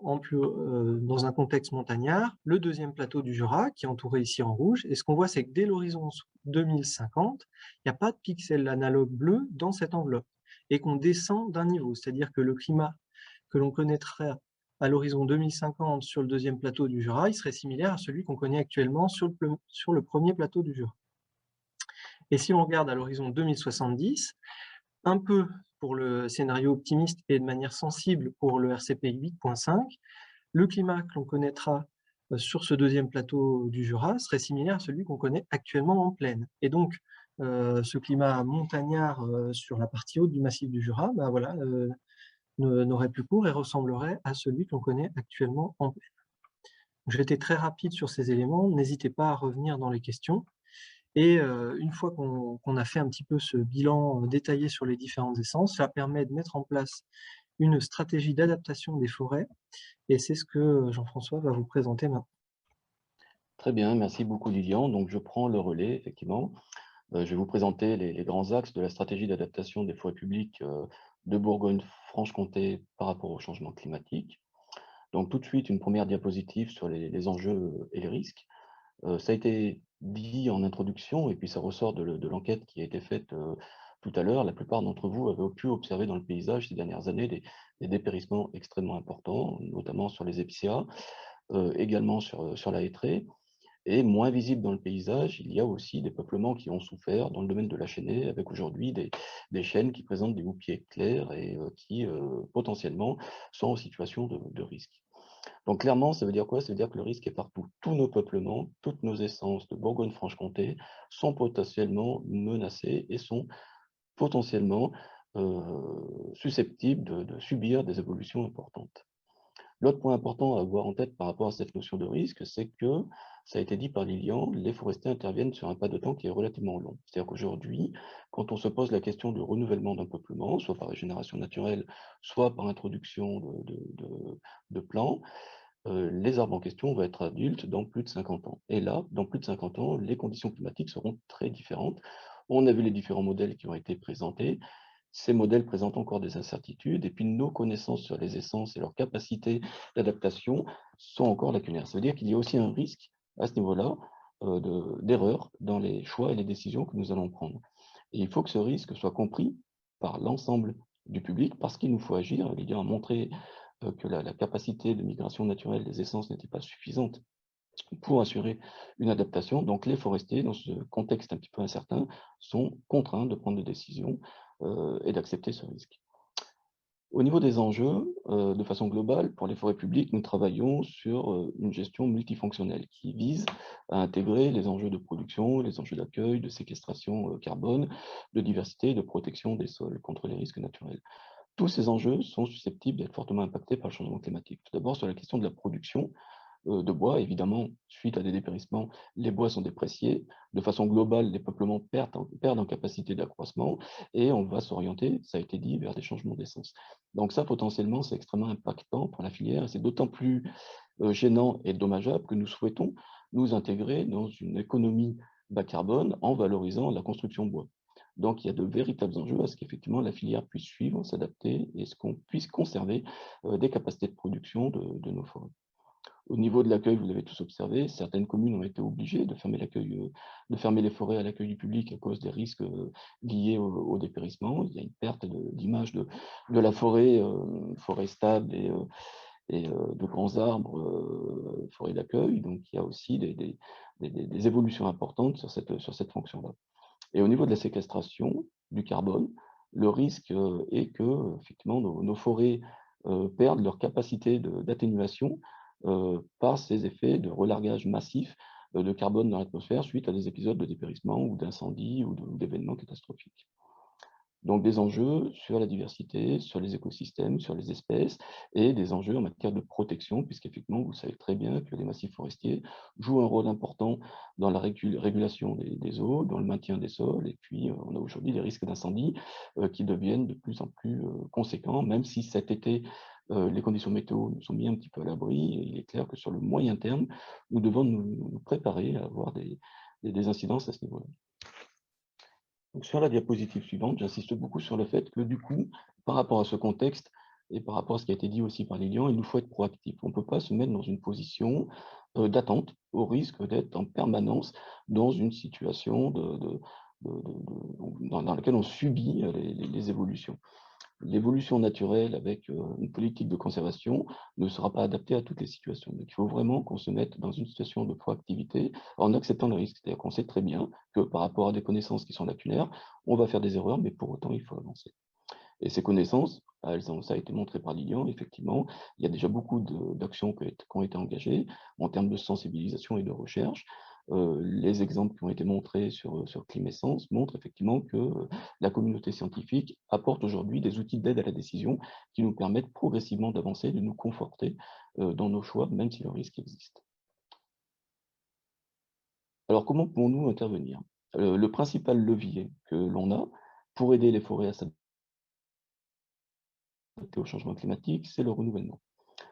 un contexte montagnard, le deuxième plateau du Jura, qui est entouré ici en rouge, et ce qu'on voit, c'est que dès l'horizon 2050, il n'y a pas de pixel analogue bleu dans cette enveloppe, et qu'on descend d'un niveau, c'est-à-dire que le climat que l'on connaîtrait à l'horizon 2050 sur le deuxième plateau du Jura, il serait similaire à celui qu'on connaît actuellement sur le premier plateau du Jura. Et si on regarde à l'horizon 2070, un peu pour le scénario optimiste et de manière sensible pour le RCP 8.5, le climat que l'on connaîtra sur ce deuxième plateau du Jura serait similaire à celui qu'on connaît actuellement en plaine. Et donc, ce climat montagnard sur la partie haute du massif du Jura, ben voilà, n'aurait plus cours et ressemblerait à celui que l'on connaît actuellement en plaine. J'ai été très rapide sur ces éléments, n'hésitez pas à revenir dans les questions. Et une fois qu'on a fait un petit peu ce bilan détaillé sur les différentes essences, ça permet de mettre en place une stratégie d'adaptation des forêts, et c'est ce que Jean-François va vous présenter maintenant. Très bien, merci beaucoup Lilian. Donc je prends le relais, effectivement. Je vais vous présenter les grands axes de la stratégie d'adaptation des forêts publiques de Bourgogne-Franche-Comté par rapport au changement climatique. Donc tout de suite, une première diapositive sur les enjeux et les risques. Ça a été dit en introduction, et puis ça ressort de l'enquête qui a été faite tout à l'heure. La plupart d'entre vous avaient pu observer dans le paysage ces dernières années des dépérissements extrêmement importants, notamment sur les épicéas, également sur la hêtraie. Et moins visible dans le paysage, il y a aussi des peuplements qui ont souffert dans le domaine de la chênaie, avec aujourd'hui des chênes qui présentent des houppiers clairs et qui potentiellement sont en situation de risque. Donc clairement, ça veut dire quoi? Ça veut dire que le risque est partout. Tous nos peuplements, toutes nos essences de Bourgogne-Franche-Comté sont potentiellement menacés et sont potentiellement susceptibles de subir des évolutions importantes. L'autre point important à avoir en tête par rapport à cette notion de risque, c'est que, ça a été dit par Lilian, les forestiers interviennent sur un pas de temps qui est relativement long. C'est-à-dire qu'aujourd'hui, quand on se pose la question du renouvellement d'un peuplement, soit par régénération naturelle, soit par introduction de plants, les arbres en question vont être adultes dans plus de 50 ans. Et là, dans plus de 50 ans, les conditions climatiques seront très différentes. On a vu les différents modèles qui ont été présentés. Ces modèles présentent encore des incertitudes, et puis nos connaissances sur les essences et leur capacité d'adaptation sont encore lacunaires. Ça veut dire qu'il y a aussi un risque à ce niveau-là d'erreur dans les choix et les décisions que nous allons prendre. Et il faut que ce risque soit compris par l'ensemble du public parce qu'il nous faut agir. Lilian a montré que la capacité de migration naturelle des essences n'était pas suffisante pour assurer une adaptation. Donc les forestiers, dans ce contexte un petit peu incertain, sont contraints de prendre des décisions et d'accepter ce risque. Au niveau des enjeux, de façon globale, pour les forêts publiques, nous travaillons sur une gestion multifonctionnelle qui vise à intégrer les enjeux de production, les enjeux d'accueil, de séquestration carbone, de diversité et de protection des sols contre les risques naturels. Tous ces enjeux sont susceptibles d'être fortement impactés par le changement climatique. Tout d'abord, sur la question de la production de bois, évidemment, suite à des dépérissements, les bois sont dépréciés. De façon globale, les peuplements perdent en capacité d'accroissement et on va s'orienter, ça a été dit, vers des changements d'essence. Donc ça, potentiellement, c'est extrêmement impactant pour la filière et c'est d'autant plus gênant et dommageable que nous souhaitons nous intégrer dans une économie bas carbone en valorisant la construction bois. Donc, il y a de véritables enjeux à ce qu'effectivement la filière puisse suivre, s'adapter et ce qu'on puisse conserver des capacités de production de nos forêts. Au niveau de l'accueil, vous l'avez tous observé, certaines communes ont été obligées de fermer les forêts à l'accueil du public à cause des risques liés au dépérissement. Il y a une perte d'image de la forêt, forêt stable et de grands arbres, forêt d'accueil. Donc, il y a aussi des évolutions importantes sur cette fonction-là. Et au niveau de la séquestration du carbone, le risque est que effectivement, nos forêts perdent leur capacité d'atténuation par ces effets de relargage massif de carbone dans l'atmosphère suite à des épisodes de dépérissement ou d'incendie ou d'événements catastrophiques. Donc des enjeux sur la diversité, sur les écosystèmes, sur les espèces, et des enjeux en matière de protection, puisqu'effectivement, vous savez très bien que les massifs forestiers jouent un rôle important dans la régulation des eaux, dans le maintien des sols, et puis on a aujourd'hui des risques d'incendie qui deviennent de plus en plus conséquents, même si cet été, les conditions météo nous sont mis un petit peu à l'abri, et il est clair que sur le moyen terme, nous devons nous préparer à avoir des incidences à ce niveau-là. Donc, sur la diapositive suivante, j'insiste beaucoup sur le fait que du coup, par rapport à ce contexte et par rapport à ce qui a été dit aussi par Lilian, il nous faut être proactif. On ne peut pas se mettre dans une position d'attente au risque d'être en permanence dans une situation dans laquelle on subit les évolutions. L'évolution naturelle avec une politique de conservation ne sera pas adaptée à toutes les situations. Donc, il faut vraiment qu'on se mette dans une situation de proactivité en acceptant le risque. C'est-à-dire qu'on sait très bien que par rapport à des connaissances qui sont lacunaires, on va faire des erreurs, mais pour autant, il faut avancer. Et ces connaissances, ça a été montré par Lilian, effectivement, il y a déjà beaucoup d'actions qui ont été engagées en termes de sensibilisation et de recherche. Les exemples qui ont été montrés sur Climessence montrent effectivement que la communauté scientifique apporte aujourd'hui des outils d'aide à la décision qui nous permettent progressivement d'avancer, de nous conforter dans nos choix, même si le risque existe. Alors, comment pouvons-nous intervenir? Le principal levier que l'on a pour aider les forêts à s'adapter au changement climatique, c'est le renouvellement.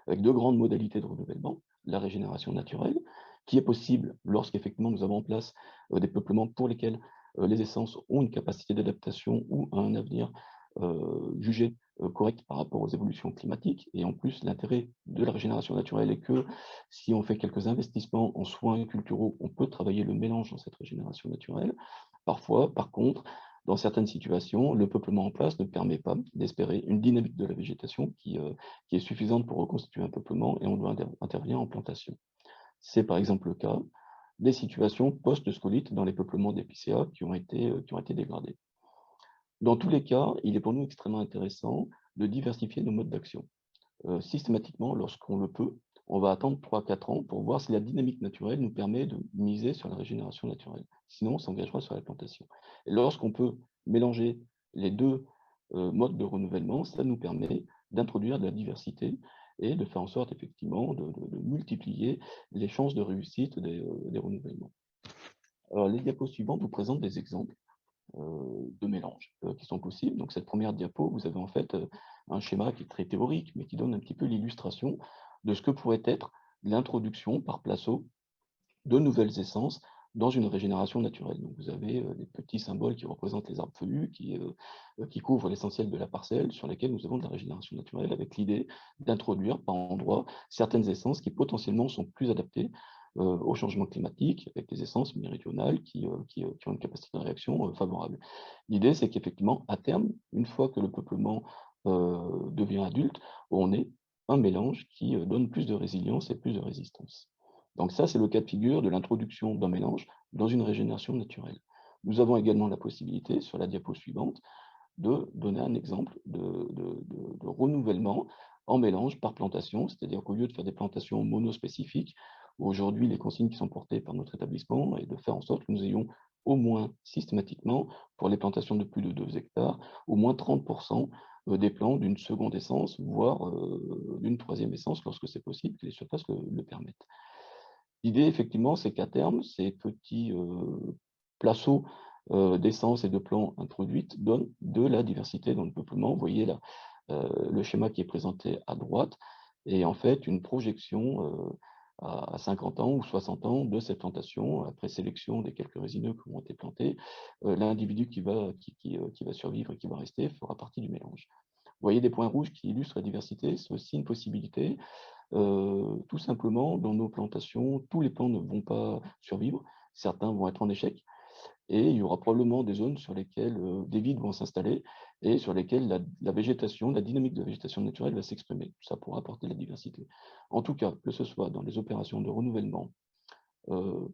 Avec deux grandes modalités de renouvellement, la régénération naturelle, qui est possible lorsqu'effectivement nous avons en place des peuplements pour lesquels les essences ont une capacité d'adaptation ou un avenir jugé correct par rapport aux évolutions climatiques. Et en plus, l'intérêt de la régénération naturelle est que si on fait quelques investissements en soins culturaux, on peut travailler le mélange dans cette régénération naturelle. Parfois, par contre, dans certaines situations, le peuplement en place ne permet pas d'espérer une dynamique de la végétation qui est suffisante pour reconstituer un peuplement et on doit intervenir en plantation. C'est par exemple le cas des situations post-scolytes dans les peuplements d'épicéas qui ont été dégradés. Dans tous les cas, il est pour nous extrêmement intéressant de diversifier nos modes d'action. Systématiquement, lorsqu'on le peut, on va attendre 3-4 ans pour voir si la dynamique naturelle nous permet de miser sur la régénération naturelle. Sinon, on s'engagera sur la plantation. Et lorsqu'on peut mélanger les deux modes de renouvellement, ça nous permet d'introduire de la diversité et de faire en sorte effectivement de multiplier les chances de réussite des renouvellements. Alors, les diapos suivantes vous présentent des exemples de mélange qui sont possibles. Donc cette première diapo, vous avez en fait un schéma qui est très théorique, mais qui donne un petit peu l'illustration de ce que pourrait être l'introduction par placeau de nouvelles essences dans une régénération naturelle. Donc vous avez des petits symboles qui représentent les arbres feuillus, qui couvrent l'essentiel de la parcelle, sur lesquels nous avons de la régénération naturelle, avec l'idée d'introduire par endroits certaines essences qui potentiellement sont plus adaptées au changement climatique, avec des essences méridionales qui ont une capacité de réaction favorable. L'idée, c'est qu'effectivement, à terme, une fois que le peuplement devient adulte, on ait un mélange qui donne plus de résilience et plus de résistance. Donc ça, c'est le cas de figure de l'introduction d'un mélange dans une régénération naturelle. Nous avons également la possibilité, sur la diapo suivante, de donner un exemple de renouvellement en mélange par plantation, c'est-à-dire qu'au lieu de faire des plantations monospécifiques, aujourd'hui les consignes qui sont portées par notre établissement est de faire en sorte que nous ayons au moins systématiquement, pour les plantations de plus de 2 hectares, au moins 30% des plants d'une seconde essence, voire d'une troisième essence lorsque c'est possible, que les surfaces le permettent. L'idée, effectivement, c'est qu'à terme, ces petits placeaux d'essence et de plants introduites donnent de la diversité dans le peuplement. Vous voyez là le schéma qui est présenté à droite est en fait une projection à 50 ans ou 60 ans de cette plantation, après sélection des quelques résineux qui ont été plantés. L'individu qui va survivre et qui va rester fera partie du mélange. Vous voyez des points rouges qui illustrent la diversité, c'est aussi une possibilité. Tout simplement, dans nos plantations, tous les plants ne vont pas survivre, certains vont être en échec, et il y aura probablement des zones sur lesquelles des vides vont s'installer et sur lesquelles la végétation, la dynamique de végétation naturelle va s'exprimer. Ça pourra apporter de la diversité. En tout cas, que ce soit dans les opérations de renouvellement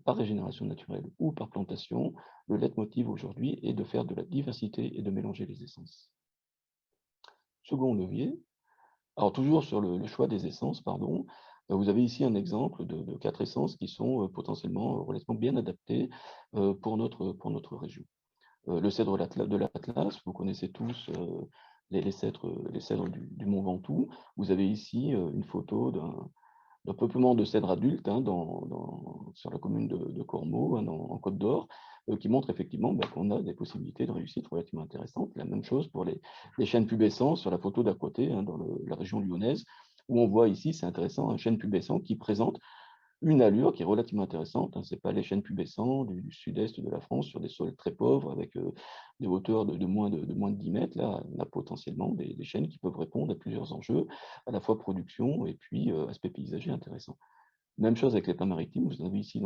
par régénération naturelle ou par plantation, le leitmotiv aujourd'hui est de faire de la diversité et de mélanger les essences. Second levier, alors toujours sur le choix des essences, pardon, vous avez ici un exemple de 4 essences qui sont potentiellement relativement bien adaptées pour notre région. Le cèdre de l'Atlas, vous connaissez tous les cèdres du Mont Ventoux. Vous avez ici une photo d'un peuplement de cèdres adultes hein, sur la commune de Cormeaux, hein, en Côte d'Or, qui montre effectivement qu'on a des possibilités de réussite relativement intéressantes. La même chose pour les chênes pubescents sur la photo d'à côté, hein, dans la région lyonnaise, où on voit ici, c'est intéressant, un chêne pubescent qui présente une allure qui est relativement intéressante. Hein. Ce n'est pas les chênes pubescents du sud-est de la France sur des sols très pauvres avec des hauteurs de moins de 10 mètres. Là, on a potentiellement des chênes qui peuvent répondre à plusieurs enjeux, à la fois production et puis aspect paysager intéressant. Même chose avec les pins maritimes. Vous avez ici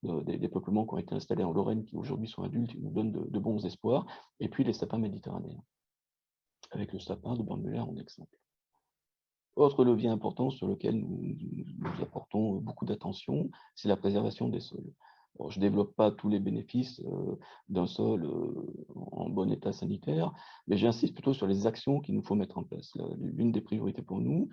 des peuplements qui ont été installés en Lorraine qui aujourd'hui sont adultes et nous donnent de bons espoirs. Et puis les sapins méditerranéens, avec le sapin de Borne-Muller en exemple. Autre levier important sur lequel nous apportons beaucoup d'attention, c'est la préservation des sols. Alors, je ne développe pas tous les bénéfices d'un sol en bon état sanitaire, mais j'insiste plutôt sur les actions qu'il nous faut mettre en place. L'une des priorités pour nous,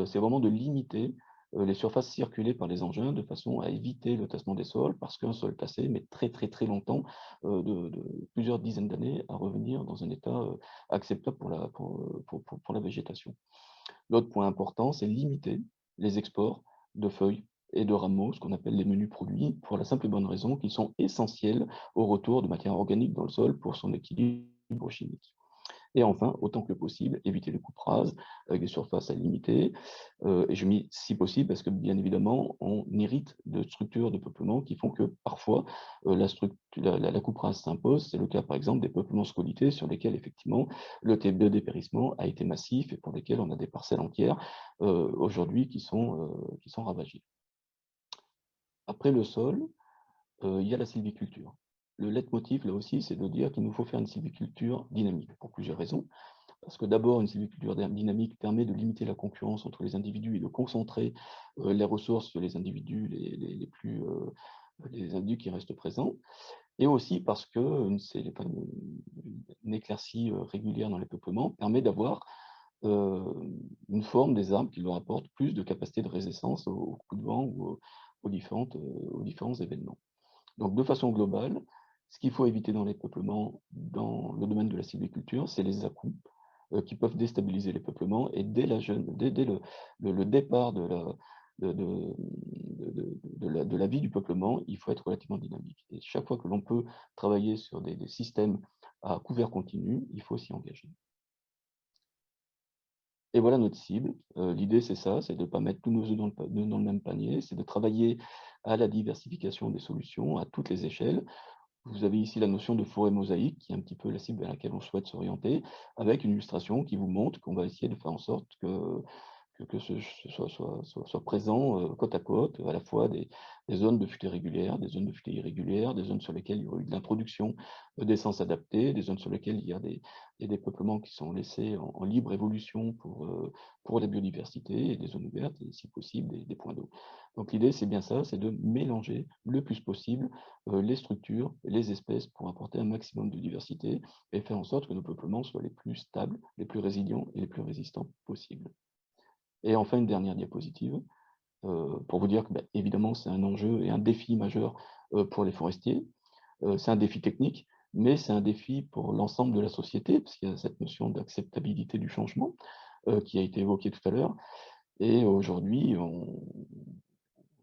c'est vraiment de limiter les surfaces circulées par les engins de façon à éviter le tassement des sols, parce qu'un sol tassé met très longtemps, de plusieurs dizaines d'années, à revenir dans un état acceptable pour la végétation. L'autre point important, c'est limiter les exports de feuilles et de rameaux, ce qu'on appelle les menus produits, pour la simple et bonne raison qu'ils sont essentiels au retour de matière organique dans le sol pour son équilibre chimique. Et enfin, autant que possible, éviter les coupes rases avec des surfaces à limiter. Et je mis si possible parce que bien évidemment, on hérite de structures de peuplement qui font que parfois la coupe rase s'impose. C'est le cas par exemple des peuplements scolités sur lesquels effectivement le dépérissement a été massif et pour lesquels on a des parcelles entières aujourd'hui qui sont ravagées. Après le sol, il y a la sylviculture. Le leitmotiv, là aussi, c'est de dire qu'il nous faut faire une sylviculture dynamique, pour plusieurs raisons. Parce que d'abord, une sylviculture dynamique permet de limiter la concurrence entre les individus et de concentrer les ressources sur les individus les individus qui restent présents. Et aussi parce que une éclaircie régulière dans les peuplements permet d'avoir une forme des arbres qui leur apporte plus de capacité de résistance aux coups de vent ou aux différents événements. Donc, de façon globale, ce qu'il faut éviter dans les peuplements, dans le domaine de la sylviculture, c'est les à-coups qui peuvent déstabiliser les peuplements. Et dès le départ de la vie du peuplement, il faut être relativement dynamique. Et chaque fois que l'on peut travailler sur des systèmes à couvert continu, il faut s'y engager. Et voilà notre cible. L'idée, c'est ça, c'est de ne pas mettre tous nos œufs dans le même panier, c'est de travailler à la diversification des solutions à toutes les échelles. Vous avez ici la notion de forêt mosaïque, qui est un petit peu la cible vers laquelle on souhaite s'orienter, avec une illustration qui vous montre qu'on va essayer de faire en sorte que que ce soit présent côte à côte, à la fois des zones de futaies régulières, des zones de futaies irrégulières, des zones sur lesquelles il y aurait eu de l'introduction d'essences adaptées, des zones sur lesquelles il y a des peuplements qui sont laissés en libre évolution pour la biodiversité, et des zones ouvertes, et si possible, des points d'eau. Donc l'idée, c'est bien ça, c'est de mélanger le plus possible les structures, les espèces, pour apporter un maximum de diversité et faire en sorte que nos peuplements soient les plus stables, les plus résilients et les plus résistants possibles. Et enfin, une dernière diapositive, pour vous dire que, évidemment, c'est un enjeu et un défi majeur pour les forestiers. C'est un défi technique, mais c'est un défi pour l'ensemble de la société, parce qu'il y a cette notion d'acceptabilité du changement qui a été évoquée tout à l'heure. Et aujourd'hui, on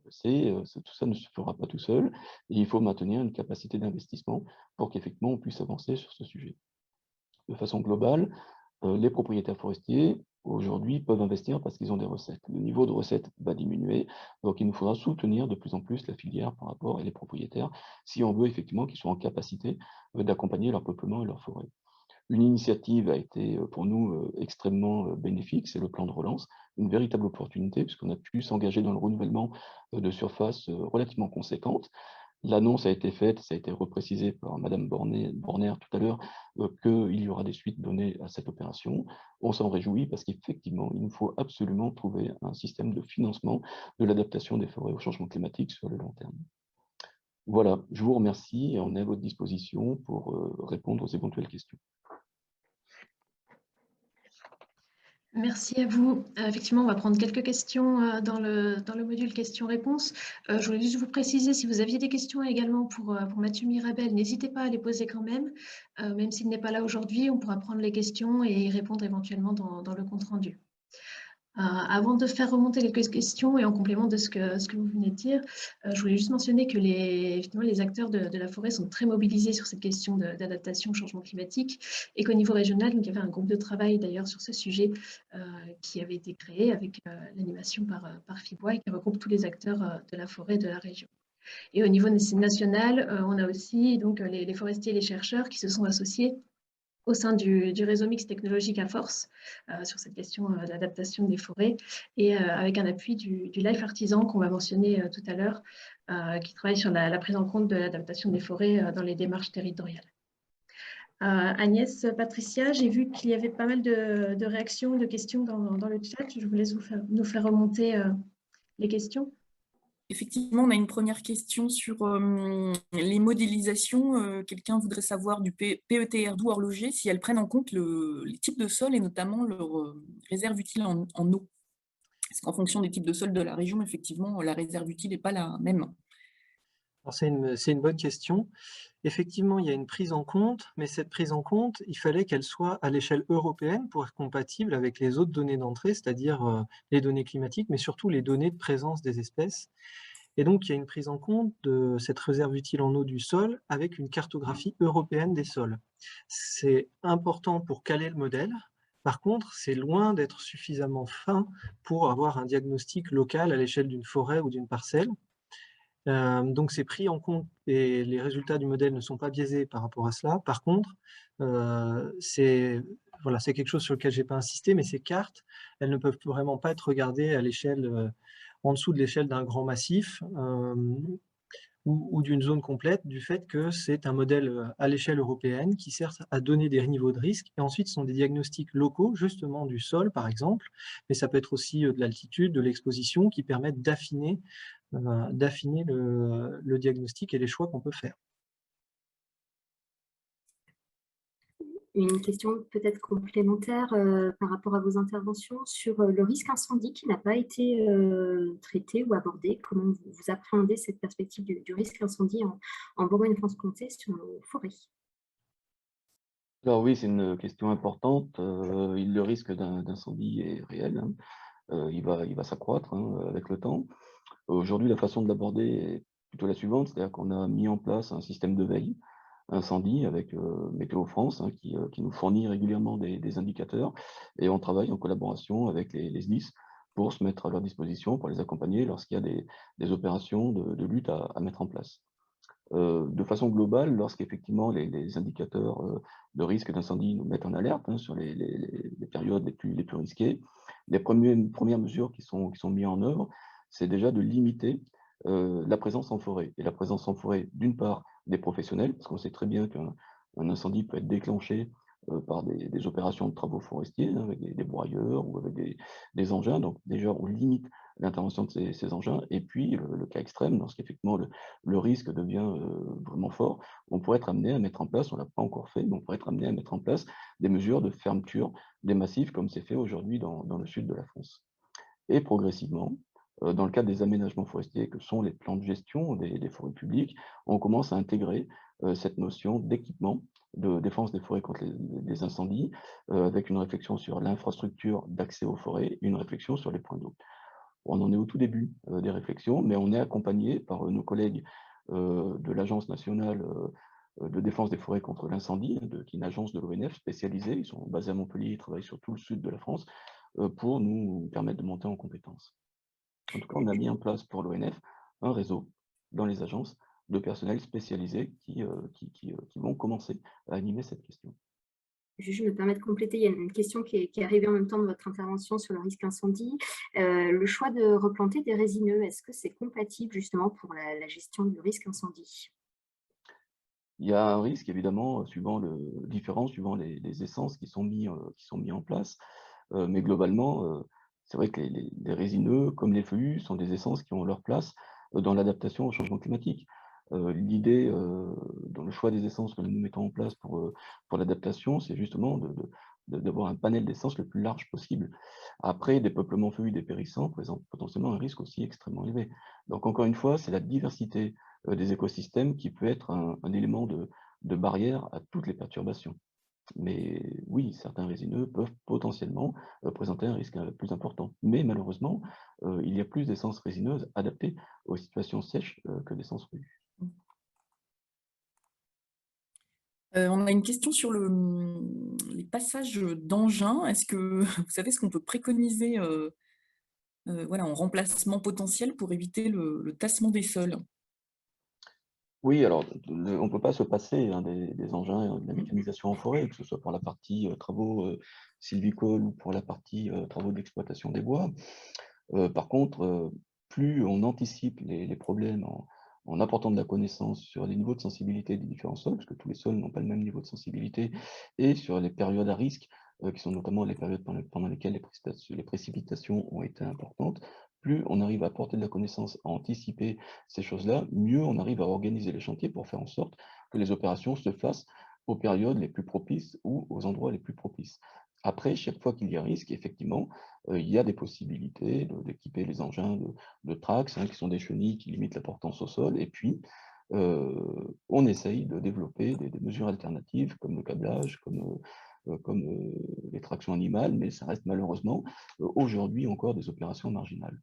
sait, tout ça ne se fera pas tout seul, et il faut maintenir une capacité d'investissement pour qu'effectivement on puisse avancer sur ce sujet. De façon globale, les propriétaires forestiers, aujourd'hui, peuvent investir parce qu'ils ont des recettes. Le niveau de recettes va diminuer, donc il nous faudra soutenir de plus en plus la filière par rapport à les propriétaires, si on veut effectivement qu'ils soient en capacité d'accompagner leur peuplement et leur forêt. Une initiative a été pour nous extrêmement bénéfique, c'est le plan de relance, une véritable opportunité puisqu'on a pu s'engager dans le renouvellement de surfaces relativement conséquentes. L'annonce a été faite, ça a été reprécisé par Madame Borner tout à l'heure, qu'il y aura des suites données à cette opération. On s'en réjouit parce qu'effectivement, il nous faut absolument trouver un système de financement de l'adaptation des forêts au changement climatique sur le long terme. Voilà, je vous remercie et on est à votre disposition pour répondre aux éventuelles questions. Merci à vous. Effectivement, on va prendre quelques questions dans le module questions-réponses. Je voulais juste vous préciser, si vous aviez des questions également pour Mathieu Mirabel, n'hésitez pas à les poser quand même. Même s'il n'est pas là aujourd'hui, on pourra prendre les questions et y répondre éventuellement dans le compte-rendu. Avant de faire remonter quelques questions et en complément de ce que vous venez de dire, je voulais juste mentionner que les acteurs de la forêt sont très mobilisés sur cette question d'adaptation au changement climatique et qu'au niveau régional, donc, il y avait un groupe de travail d'ailleurs sur ce sujet qui avait été créé avec l'animation par FIBOA et qui regroupe tous les acteurs de la forêt de la région. Et au niveau national, on a aussi donc, les forestiers et les chercheurs qui se sont associés au sein du réseau mixte technologique à force sur cette question d'adaptation des forêts et avec un appui du Life Artisan qu'on va mentionner tout à l'heure, qui travaille sur la prise en compte de l'adaptation des forêts dans les démarches territoriales. Agnès, Patricia, j'ai vu qu'il y avait pas mal de réactions, de questions dans le chat. Je vous laisse nous faire remonter les questions. Effectivement, on a une première question sur les modélisations. Quelqu'un voudrait savoir du PETR12 horloger si elles prennent en compte les types de sols et notamment leurs réserve utile en eau. Parce qu'en fonction des types de sols de la région, effectivement, la réserve utile n'est pas la même. C'est une bonne question. Effectivement, il y a une prise en compte, mais cette prise en compte, il fallait qu'elle soit à l'échelle européenne pour être compatible avec les autres données d'entrée, c'est-à-dire les données climatiques, mais surtout les données de présence des espèces. Et donc, il y a une prise en compte de cette réserve utile en eau du sol avec une cartographie européenne des sols. C'est important pour caler le modèle. Par contre, c'est loin d'être suffisamment fin pour avoir un diagnostic local à l'échelle d'une forêt ou d'une parcelle. Donc c'est pris en compte et les résultats du modèle ne sont pas biaisés par rapport à cela. Par contre, c'est quelque chose sur lequel je n'ai pas insisté, mais ces cartes, elles ne peuvent vraiment pas être regardées à l'échelle, en dessous de l'échelle d'un grand massif ou d'une zone complète, du fait que c'est un modèle à l'échelle européenne qui sert à donner des niveaux de risque, et ensuite ce sont des diagnostics locaux, justement du sol par exemple, mais ça peut être aussi de l'altitude, de l'exposition, qui permettent d'affiner le diagnostic et les choix qu'on peut faire. Une question peut-être complémentaire par rapport à vos interventions sur le risque incendie qui n'a pas été traité ou abordé. Comment vous appréhendez cette perspective du risque incendie en Bourgogne-Franche-Comté sur nos forêts? Alors oui, c'est une question importante. Le risque d'incendie est réel, hein. Il va s'accroître avec le temps. Aujourd'hui, la façon de l'aborder est plutôt la suivante, c'est-à-dire qu'on a mis en place un système de veille incendie avec Météo France qui nous fournit régulièrement des indicateurs, et on travaille en collaboration avec les SDIS pour se mettre à leur disposition, pour les accompagner lorsqu'il y a des opérations de lutte à mettre en place. De façon globale, lorsqu'effectivement les indicateurs de risque d'incendie nous mettent en alerte sur les périodes les plus risquées, Les premières mesures qui sont mises en œuvre, c'est déjà de limiter la présence en forêt. Et la présence en forêt, d'une part, des professionnels, parce qu'on sait très bien qu'un incendie peut être déclenché par des opérations de travaux forestiers, hein, avec des broyeurs ou avec des engins. Donc déjà, on limite l'intervention de ces engins. Et puis, le cas extrême, lorsqu'effectivement le risque devient vraiment fort, on pourrait être amené à mettre en place, on ne l'a pas encore fait, mais on pourrait être amené à mettre en place des mesures de fermeture des massifs, comme c'est fait aujourd'hui dans le sud de la France. Et progressivement, dans le cadre des aménagements forestiers que sont les plans de gestion des forêts publiques, on commence à intégrer cette notion d'équipement de défense des forêts contre les incendies, avec une réflexion sur l'infrastructure d'accès aux forêts, une réflexion sur les points d'eau. On en est au tout début des réflexions, mais on est accompagné par nos collègues de l'Agence nationale de défense des forêts contre l'incendie, qui est une agence de l'ONF spécialisée. Ils sont basés à Montpellier, ils travaillent sur tout le sud de la France, pour nous permettre de monter en compétences. En tout cas, on a mis en place pour l'ONF un réseau dans les agences de personnel spécialisé qui vont commencer à animer cette question. Je me permets de compléter, il y a une question qui est arrivée en même temps de votre intervention sur le risque incendie. Le choix de replanter des résineux, est-ce que c'est compatible justement pour la gestion du risque incendie? Il y a un risque évidemment suivant les essences qui sont mis en place, mais globalement, c'est vrai que les résineux, comme les feuillus, sont des essences qui ont leur place dans l'adaptation au changement climatique. L'idée dans le choix des essences que nous mettons en place pour l'adaptation, c'est justement d'avoir un panel d'essences le plus large possible. Après, des peuplements feuillus dépérissants présentent potentiellement un risque aussi extrêmement élevé. Donc encore une fois, c'est la diversité des écosystèmes qui peut être un élément de barrière à toutes les perturbations. Mais oui, certains résineux peuvent potentiellement présenter un risque plus important. Mais malheureusement, il y a plus d'essences résineuses adaptées aux situations sèches que d'essences feuillues. On a une question sur les passages d'engins. Est-ce que vous savez ce qu'on peut préconiser voilà, en remplacement potentiel pour éviter le tassement des sols? Oui, alors on ne peut pas se passer des engins et de la mécanisation en forêt, que ce soit pour la partie travaux sylvicoles ou pour la partie travaux d'exploitation des bois. Par contre, plus on anticipe les problèmes en apportant de la connaissance sur les niveaux de sensibilité des différents sols, parce que tous les sols n'ont pas le même niveau de sensibilité, et sur les périodes à risque, qui sont notamment les périodes pendant lesquelles les précipitations ont été importantes, plus on arrive à apporter de la connaissance, à anticiper ces choses-là, mieux on arrive à organiser les chantiers pour faire en sorte que les opérations se fassent aux périodes les plus propices ou aux endroits les plus propices. Après, chaque fois qu'il y a risque, effectivement, il y a des possibilités d'équiper les engins de Trax, qui sont des chenilles qui limitent la portance au sol, et puis on essaye de développer des mesures alternatives comme le câblage, comme les tractions animales, mais ça reste malheureusement aujourd'hui encore des opérations marginales.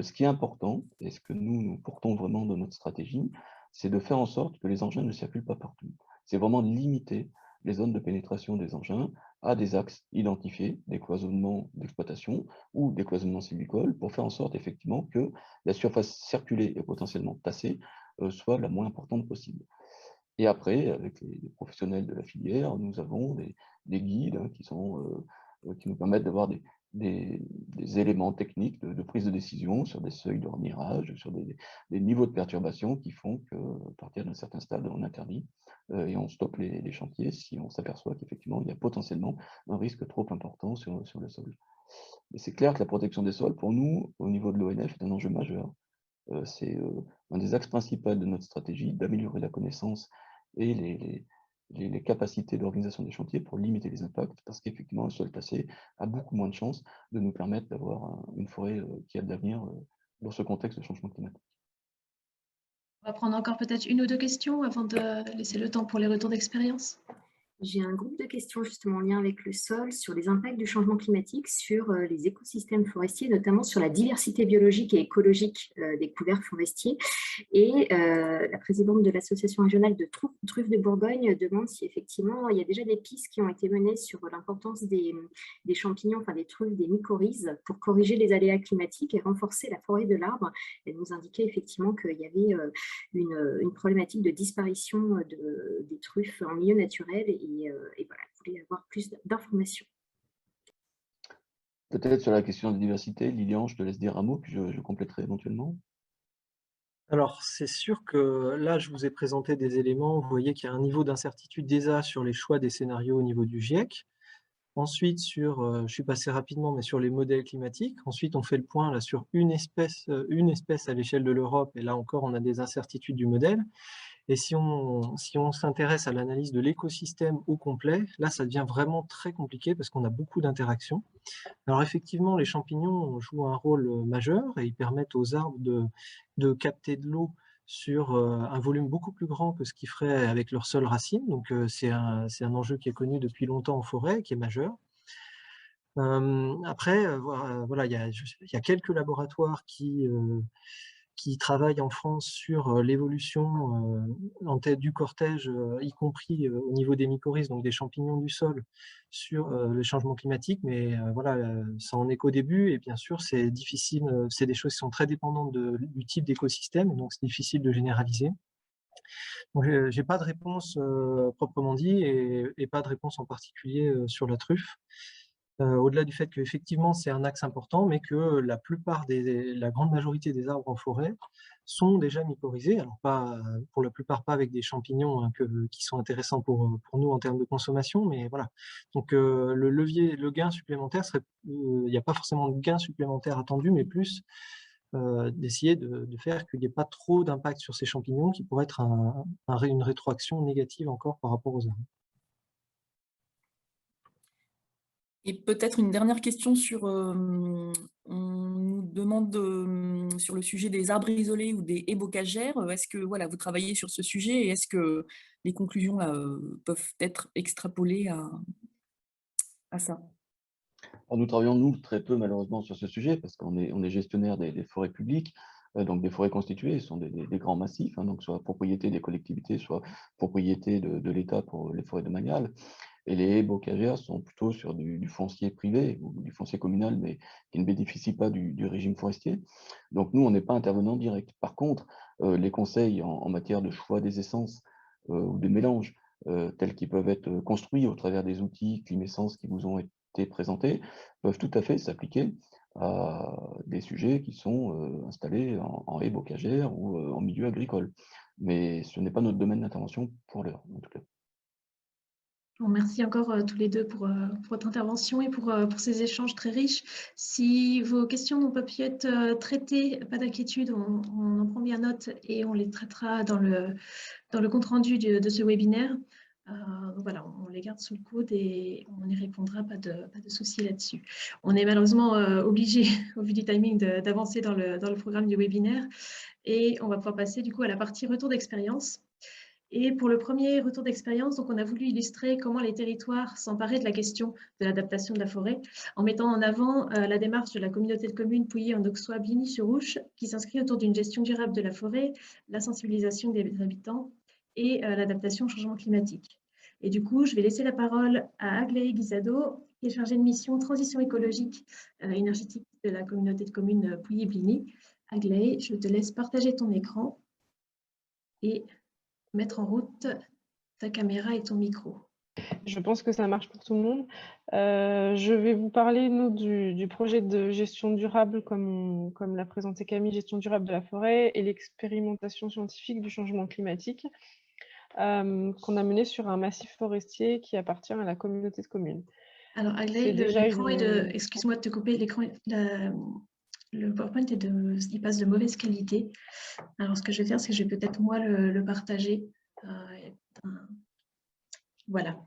Ce qui est important, et ce que nous portons vraiment dans notre stratégie, c'est de faire en sorte que les engins ne circulent pas partout. C'est vraiment de limiter les zones de pénétration des engins à des axes identifiés, des cloisonnements d'exploitation ou des cloisonnements sylvicoles, pour faire en sorte effectivement que la surface circulée et potentiellement tassée soit la moins importante possible. Et après, avec les professionnels de la filière, nous avons des guides qui nous permettent d'avoir des éléments techniques de prise de décision sur des seuils de remirage, sur des niveaux de perturbation qui font qu'à partir d'un certain stade, on interdit et on stoppe les chantiers si on s'aperçoit qu'effectivement, il y a potentiellement un risque trop important sur le sol. Et c'est clair que la protection des sols, pour nous, au niveau de l'ONF, est un enjeu majeur. C'est un des axes principaux de notre stratégie, d'améliorer la connaissance et les capacités d'organisation des chantiers pour limiter les impacts, parce qu'effectivement, un sol tassé a beaucoup moins de chances de nous permettre d'avoir une forêt qui a de l'avenir dans ce contexte de changement climatique. On va prendre encore peut-être une ou deux questions avant de laisser le temps pour les retours d'expérience. J'ai un groupe de questions justement en lien avec le sol sur les impacts du changement climatique sur les écosystèmes forestiers, notamment sur la diversité biologique et écologique des couverts forestiers. Et la présidente de l'association régionale de truffes de Bourgogne demande si effectivement il y a déjà des pistes qui ont été menées sur l'importance des champignons, enfin des truffes, des mycorhizes, pour corriger les aléas climatiques et renforcer la forêt de l'arbre. Elle nous indiquait effectivement qu'il y avait une problématique de disparition des truffes en milieu naturel et voilà, je voulais avoir plus d'informations. Peut-être sur la question de la diversité, Lilian, je te laisse dire un mot, puis je compléterai éventuellement. Alors, c'est sûr que là, je vous ai présenté des éléments. Vous voyez qu'il y a un niveau d'incertitude déjà sur les choix des scénarios au niveau du GIEC. Ensuite, je suis passé rapidement, mais sur les modèles climatiques. Ensuite, on fait le point là, sur une espèce à l'échelle de l'Europe. Et là encore, on a des incertitudes du modèle. Et si on s'intéresse à l'analyse de l'écosystème au complet, là, ça devient vraiment très compliqué parce qu'on a beaucoup d'interactions. Alors effectivement, les champignons jouent un rôle majeur et ils permettent aux arbres de capter de l'eau sur un volume beaucoup plus grand que ce qu'ils feraient avec leurs seules racines. Donc c'est un enjeu qui est connu depuis longtemps en forêt, qui est majeur. Après, voilà, il y a quelques laboratoires qui travaillent en France sur l'évolution en tête du cortège, y compris au niveau des mycorhizes, donc des champignons du sol, sur le changement climatique. Mais voilà, ça en est qu'au début. Et bien sûr, c'est difficile, c'est des choses qui sont très dépendantes du type d'écosystème, donc c'est difficile de généraliser. Donc, j'ai pas de réponse proprement dit et pas de réponse en particulier sur la truffe. Au-delà du fait qu'effectivement c'est un axe important, mais que la grande majorité des arbres en forêt sont déjà mycorhizés, alors pas, pour la plupart pas avec des champignons hein, qui sont intéressants pour nous en termes de consommation, mais voilà. Donc le levier, le gain supplémentaire serait, il n'y a pas forcément de gain supplémentaire attendu, mais plus d'essayer de faire qu'il n'y ait pas trop d'impact sur ces champignons qui pourrait être une rétroaction négative encore par rapport aux arbres. Et peut-être une dernière question sur, on nous demande sur le sujet des arbres isolés ou des haies bocagères. Est-ce que voilà, vous travaillez sur ce sujet et est-ce que les conclusions là, peuvent être extrapolées à ça? Alors, nous travaillons, nous, très peu malheureusement sur ce sujet, parce qu'on est gestionnaire des forêts publiques, donc des forêts constituées, ce sont des grands massifs, hein, donc soit propriété des collectivités, soit propriété de l'État pour les forêts domaniales. Et les haies bocagères sont plutôt sur du foncier privé ou du foncier communal, mais qui ne bénéficie pas du régime forestier. Donc nous, on n'est pas intervenant direct. Par contre, les conseils en matière de choix des essences ou de mélanges, tels qu'ils peuvent être construits au travers des outils Climessence qui vous ont été présentés, peuvent tout à fait s'appliquer à des sujets qui sont installés en haies bocagères ou en milieu agricole. Mais ce n'est pas notre domaine d'intervention pour l'heure, en tout cas. Bon, merci encore tous les deux pour votre intervention et pour ces échanges très riches. Si vos questions n'ont pas pu être traitées, pas d'inquiétude, on en prend bien note et on les traitera dans le compte-rendu de ce webinaire. Donc voilà, on les garde sous le coude et on y répondra, pas de souci là-dessus. On est malheureusement obligé, au vu du timing, d'avancer dans le programme du webinaire et on va pouvoir passer du coup à la partie retour d'expérience. Et pour le premier retour d'expérience, donc on a voulu illustrer comment les territoires s'emparaient de la question de l'adaptation de la forêt en mettant en avant la démarche de la communauté de communes Pouilly-en-Auxois Bligny-sur-Ouche qui s'inscrit autour d'une gestion durable de la forêt, la sensibilisation des habitants et l'adaptation au changement climatique. Et du coup, je vais laisser la parole à Aglaé Guisado, qui est chargée de mission transition écologique énergétique de la communauté de communes Pouilly-Bligny. Aglaé, je te laisse partager ton écran et mettre en route ta caméra et ton micro. Je pense que ça marche pour tout le monde. Je vais vous parler, nous, du projet de gestion durable, comme l'a présenté Camille, gestion durable de la forêt et l'expérimentation scientifique du changement climatique qu'on a mené sur un massif forestier qui appartient à la communauté de communes. Alors, Aglaé, l'écran est de... Excuse-moi de te couper, l'écran... Le PowerPoint il passe de mauvaise qualité. Alors, ce que je vais faire, c'est que je vais peut-être moi le partager. Voilà.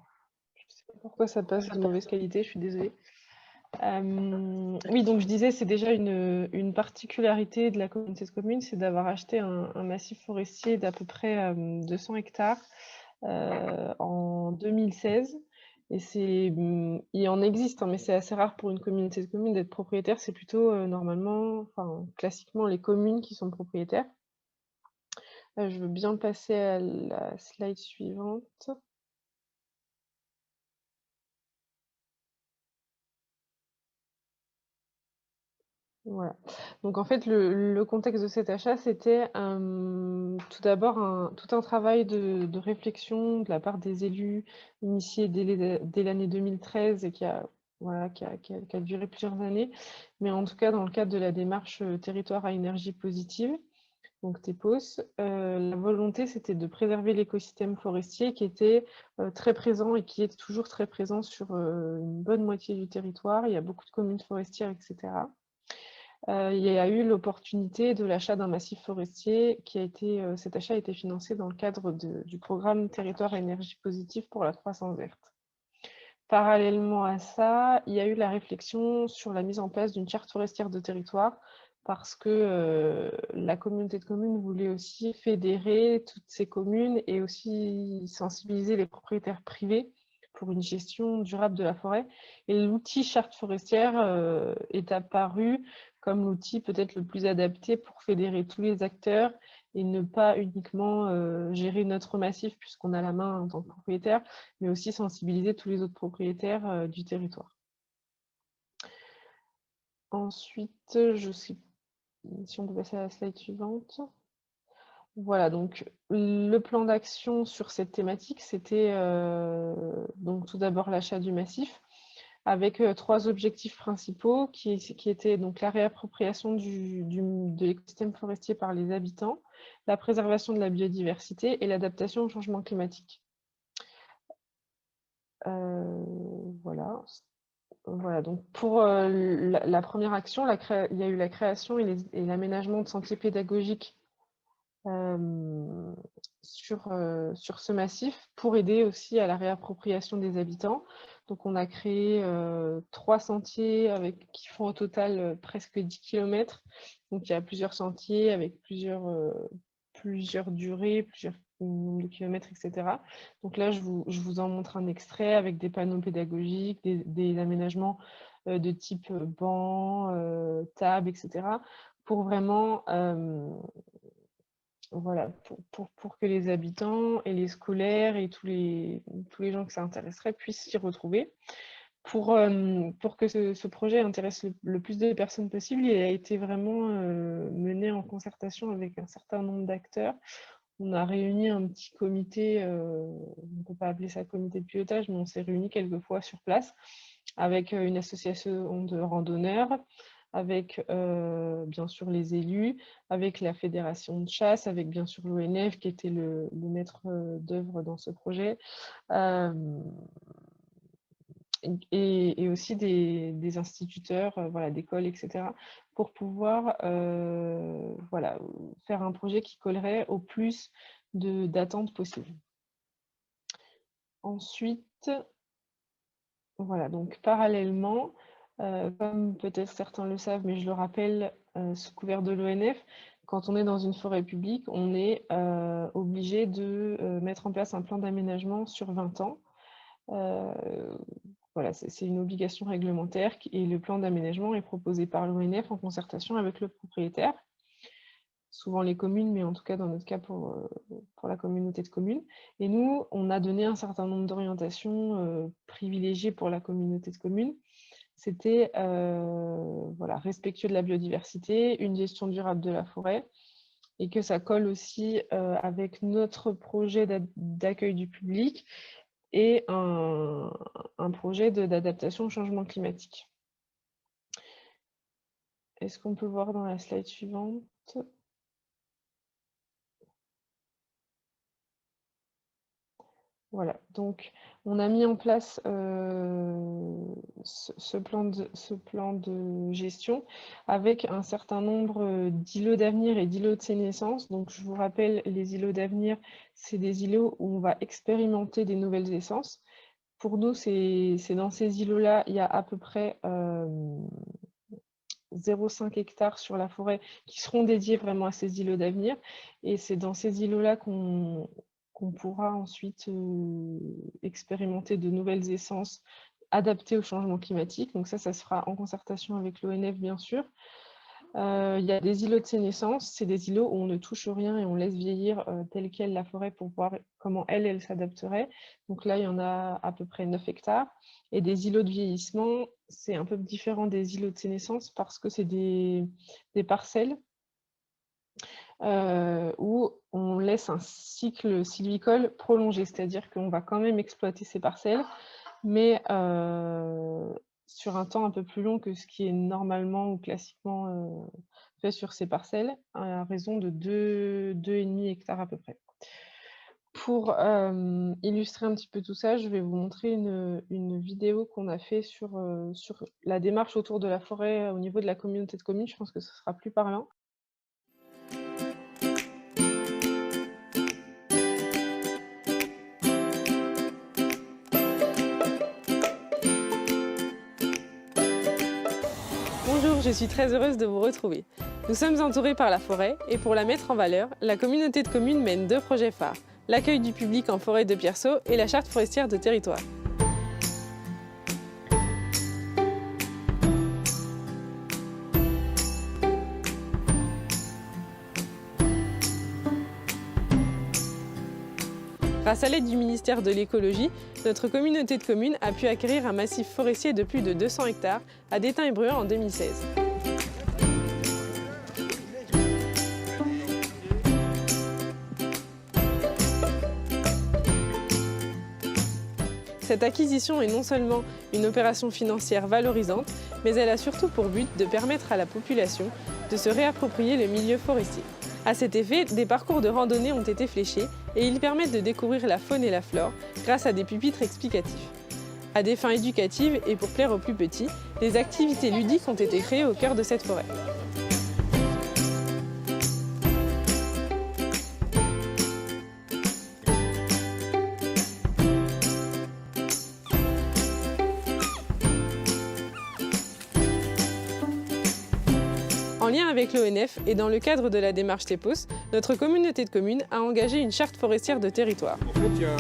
Je ne sais pas pourquoi ça passe de mauvaise qualité, je suis désolée. Oui, donc je disais, c'est déjà une particularité de la communauté de communes, c'est d'avoir acheté un massif forestier d'à peu près 200 hectares en 2016. Et il en existe, hein, mais c'est assez rare pour une communauté de communes d'être propriétaire. C'est plutôt normalement, enfin classiquement, les communes qui sont propriétaires. Je veux bien passer à la slide suivante. Voilà. Donc en fait, le contexte de cet achat, c'était tout d'abord tout un travail de réflexion de la part des élus initié dès l'année 2013 et qui a voilà, qui a duré plusieurs années, mais en tout cas dans le cadre de la démarche territoire à énergie positive, donc TEPOS, la volonté c'était de préserver l'écosystème forestier qui était très présent et qui est toujours très présent sur une bonne moitié du territoire. Il y a beaucoup de communes forestières, etc. Il y a eu l'opportunité de l'achat d'un massif forestier cet achat a été financé dans le cadre du programme Territoire à énergie positive pour la croissance verte. Parallèlement à ça, il y a eu la réflexion sur la mise en place d'une charte forestière de territoire parce que la communauté de communes voulait aussi fédérer toutes ces communes et aussi sensibiliser les propriétaires privés pour une gestion durable de la forêt. Et l'outil charte forestière est apparu comme l'outil peut-être le plus adapté pour fédérer tous les acteurs et ne pas uniquement gérer notre massif puisqu'on a la main en tant que propriétaire, mais aussi sensibiliser tous les autres propriétaires du territoire. Ensuite, si on peut passer à la slide suivante. Voilà, donc le plan d'action sur cette thématique, c'était donc tout d'abord l'achat du massif, avec 3 objectifs principaux qui étaient donc la réappropriation de l'écosystème forestier par les habitants, la préservation de la biodiversité et l'adaptation au changement climatique. Voilà, donc pour la première action, il y a eu la création et l'aménagement de sentiers pédagogiques sur ce massif pour aider aussi à la réappropriation des habitants. Donc on a créé 3 sentiers qui font au total presque 10 km. Donc il y a plusieurs sentiers avec plusieurs durées, plusieurs nombres de kilomètres, etc. Donc là, je vous en montre un extrait avec des panneaux pédagogiques, des aménagements de type banc, table, etc. pour vraiment voilà, pour que les habitants et les scolaires et tous les gens que ça intéresserait puissent s'y retrouver. Pour que ce projet intéresse le plus de personnes possible, il a été vraiment mené en concertation avec un certain nombre d'acteurs. On a réuni un petit comité, on ne peut pas appeler ça comité de pilotage, mais on s'est réunis quelques fois sur place avec une association de randonneurs, avec bien sûr les élus, avec la fédération de chasse, avec bien sûr l'ONF qui était le maître d'œuvre dans ce projet, et aussi des instituteurs, voilà, d'écoles, etc., pour pouvoir voilà, faire un projet qui collerait au plus d'attentes possibles. Ensuite, voilà, donc parallèlement, comme peut-être certains le savent, mais je le rappelle, sous couvert de l'ONF, quand on est dans une forêt publique, on est obligé de mettre en place un plan d'aménagement sur 20 ans. Voilà, c'est une obligation réglementaire et le plan d'aménagement est proposé par l'ONF en concertation avec le propriétaire, souvent les communes, mais en tout cas dans notre cas pour la communauté de communes. Et nous, on a donné un certain nombre d'orientations privilégiées pour la communauté de communes. C'était voilà, respectueux de la biodiversité, une gestion durable de la forêt, et que ça colle aussi avec notre projet d'accueil du public et un projet d'adaptation au changement climatique. Est-ce qu'on peut voir dans la slide suivante? Voilà, donc on a mis en place ce plan de gestion avec un certain nombre d'îlots d'avenir et d'îlots de sénescence. Donc je vous rappelle, les îlots d'avenir, c'est des îlots où on va expérimenter des nouvelles essences. Pour nous, c'est dans ces îlots-là, il y a à peu près 0,5 hectares sur la forêt qui seront dédiés vraiment à ces îlots d'avenir. Et c'est dans ces îlots-là qu'on pourra ensuite expérimenter de nouvelles essences adaptées au changement climatique. Donc ça se fera en concertation avec l'ONF, bien sûr. Il y a des îlots de sénescence, c'est des îlots où on ne touche rien et on laisse vieillir telle quelle la forêt pour voir comment elle s'adapterait. Donc là, il y en a à peu près 9 hectares. Et des îlots de vieillissement, c'est un peu différent des îlots de sénescence parce que c'est des parcelles où on laisse un cycle sylvicole prolongé, c'est-à-dire qu'on va quand même exploiter ces parcelles, mais sur un temps un peu plus long que ce qui est normalement ou classiquement fait sur ces parcelles, à raison de 2,5 hectares à peu près. Pour illustrer un petit peu tout ça, je vais vous montrer une vidéo qu'on a fait sur la démarche autour de la forêt au niveau de la communauté de communes. Je pense que ce sera plus parlant. Bonjour, je suis très heureuse de vous retrouver. Nous sommes entourés par la forêt et pour la mettre en valeur, la communauté de communes mène 2 projets phares, l'accueil du public en forêt de Pierceau et la charte forestière de territoire. Grâce à l'aide du ministère de l'écologie, notre communauté de communes a pu acquérir un massif forestier de plus de 200 hectares à Détain-et-Bruin en 2016. Cette acquisition est non seulement une opération financière valorisante, mais elle a surtout pour but de permettre à la population de se réapproprier le milieu forestier. À cet effet, des parcours de randonnée ont été fléchés et ils permettent de découvrir la faune et la flore grâce à des pupitres explicatifs. À des fins éducatives et pour plaire aux plus petits, des activités ludiques ont été créées au cœur de cette forêt. En lien avec l'ONF et dans le cadre de la démarche TEPOS, notre communauté de communes a engagé une charte forestière de territoire. En fait, il y a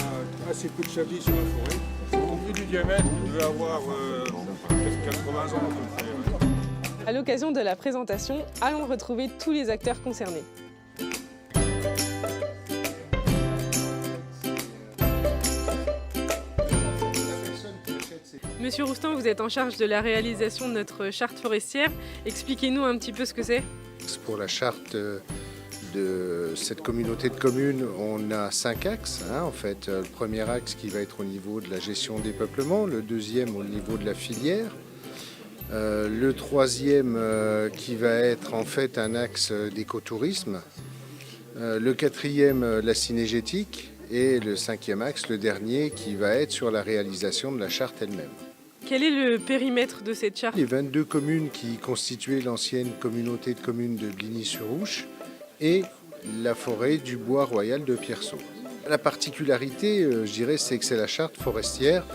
assez peu de chablis sur la forêt. Au vu du diamètre, il devait avoir presque 80 ans à peu près. À l'occasion de la présentation, allons retrouver tous les acteurs concernés. Monsieur Roustan, vous êtes en charge de la réalisation de notre charte forestière. Expliquez-nous un petit peu ce que c'est. Pour la charte de cette communauté de communes, on a 5 axes. En fait, le premier axe qui va être au niveau de la gestion des peuplements, le deuxième au niveau de la filière, le troisième qui va être en fait un axe d'écotourisme, le quatrième la cynégétique et le cinquième axe, le dernier, qui va être sur la réalisation de la charte elle-même. Quel est le périmètre de cette charte? Les 22 communes qui constituaient l'ancienne communauté de communes de Gligny-sur-Ouche et la forêt du bois royal de Pierceau. La particularité, je dirais, c'est que c'est la charte forestière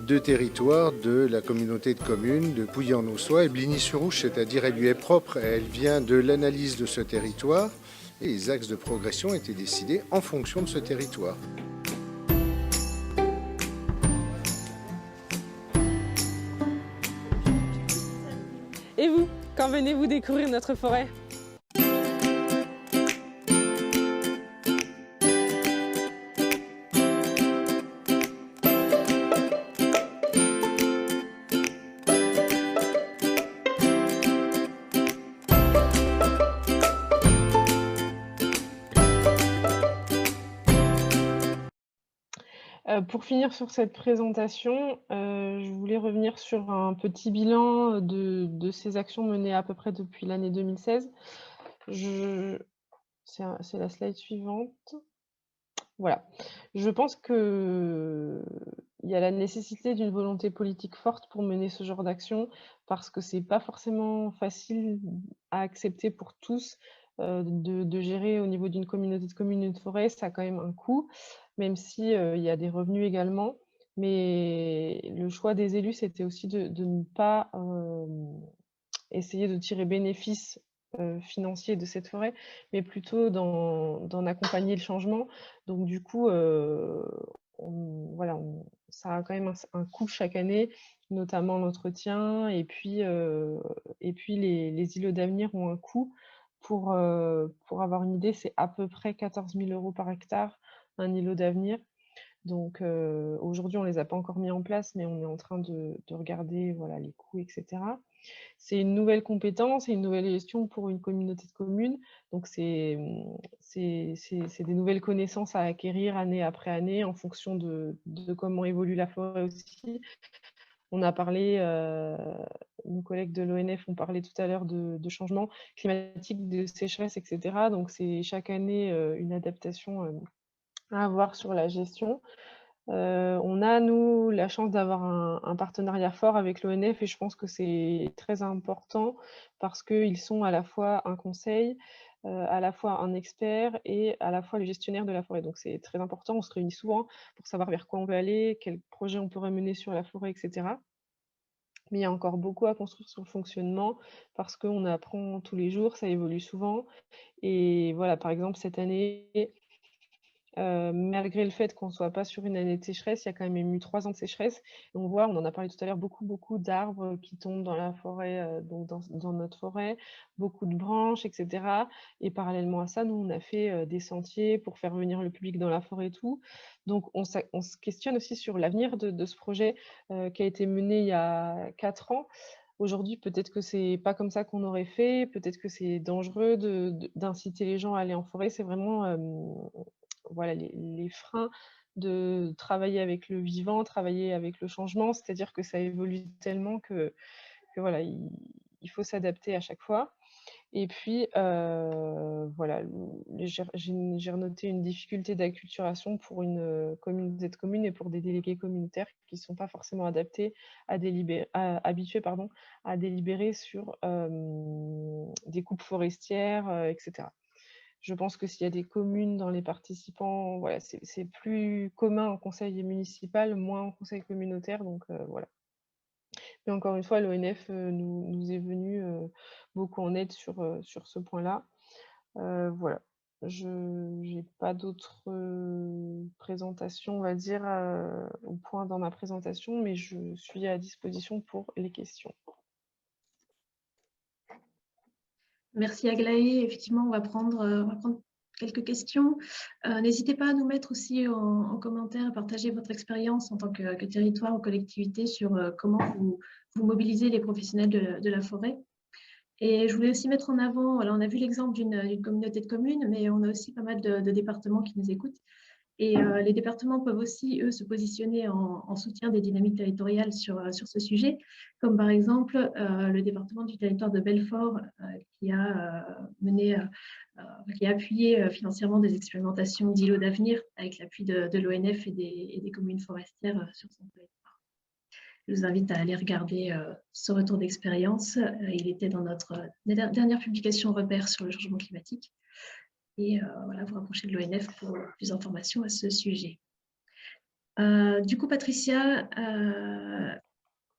de territoire de la communauté de communes de Pouilly-en-Ossois et Bligny-sur-Ouche, c'est-à-dire elle lui est propre, elle vient de l'analyse de ce territoire et les axes de progression étaient décidés en fonction de ce territoire. Et vous, quand venez-vous découvrir notre forêt? Pour finir sur cette présentation, je voulais revenir sur un petit bilan de ces actions menées à peu près depuis l'année 2016. C'est la slide suivante. Voilà. Je pense qu'il y a la nécessité d'une volonté politique forte pour mener ce genre d'action, parce que ce n'est pas forcément facile à accepter pour tous de gérer au niveau d'une communauté de communes et de forêt. Ça a quand même un coût, même si il y a des revenus également. Mais le choix des élus, c'était aussi de ne pas essayer de tirer bénéfice financier de cette forêt, mais plutôt d'en accompagner le changement. Donc du coup, voilà, ça a quand même un coût chaque année, notamment l'entretien, et puis les îlots d'avenir ont un coût. Pour avoir une idée, c'est à peu près 14 000 € par hectare, un îlot d'avenir. Donc aujourd'hui, on ne les a pas encore mis en place, mais on est en train de regarder voilà, les coûts, etc. C'est une nouvelle compétence et une nouvelle gestion pour une communauté de communes. Donc c'est des nouvelles connaissances à acquérir année après année en fonction de comment évolue la forêt aussi. On a parlé, nos collègues de l'ONF ont parlé tout à l'heure de changement climatique, de sécheresse, etc. Donc, c'est chaque année une adaptation à avoir sur la gestion. On a, nous, la chance d'avoir un partenariat fort avec l'ONF et je pense que c'est très important parce qu'ils sont à la fois un conseil, à la fois un expert et à la fois le gestionnaire de la forêt. Donc c'est très important, on se réunit souvent pour savoir vers quoi on veut aller, quel projet on pourrait mener sur la forêt, etc. Mais il y a encore beaucoup à construire sur le fonctionnement parce qu'on apprend tous les jours, ça évolue souvent. Et voilà, par exemple, cette année, malgré le fait qu'on ne soit pas sur une année de sécheresse, il y a quand même eu 3 ans de sécheresse. Et on voit, on en a parlé tout à l'heure, beaucoup d'arbres qui tombent dans la forêt, donc dans notre forêt, beaucoup de branches, etc. Et parallèlement à ça, nous, on a fait des sentiers pour faire venir le public dans la forêt et tout. Donc, on se questionne aussi sur l'avenir de ce projet qui a été mené il y a 4 ans. Aujourd'hui, peut-être que c'est pas comme ça qu'on aurait fait, peut-être que c'est dangereux d'inciter les gens à aller en forêt. C'est vraiment voilà, les freins de travailler avec le vivant, travailler avec le changement, c'est-à-dire que ça évolue tellement que voilà, il faut s'adapter à chaque fois. Et puis, voilà, j'ai renoté une difficulté d'acculturation pour une communauté de communes et pour des délégués communautaires qui ne sont pas forcément habitués à délibérer sur des coupes forestières, etc. Je pense que s'il y a des communes dans les participants, voilà, c'est plus commun en conseil municipal, moins en conseil communautaire, donc voilà. Mais encore une fois, l'ONF nous est venu beaucoup en aide sur ce point-là. Voilà. Je n'ai pas d'autres présentations, on va dire, au point dans ma présentation, mais je suis à disposition pour les questions. Merci Aglaé. Effectivement, on va prendre quelques questions. N'hésitez pas à nous mettre aussi en commentaire, à partager votre expérience en tant que territoire ou collectivité sur comment vous mobilisez les professionnels de la forêt. Et je voulais aussi mettre en avant, voilà, on a vu l'exemple d'une communauté de communes, mais on a aussi pas mal de départements qui nous écoutent. Et les départements peuvent aussi, eux, se positionner en soutien des dynamiques territoriales sur ce sujet, comme par exemple le département du territoire de Belfort qui a appuyé financièrement des expérimentations d'îlots d'avenir avec l'appui de l'ONF et des communes forestières sur son territoire. Je vous invite à aller regarder ce retour d'expérience. Il était dans notre dernière publication repère sur le changement climatique. Et voilà, vous rapprochez de l'ONF pour plus d'informations à ce sujet. Du coup, Patricia,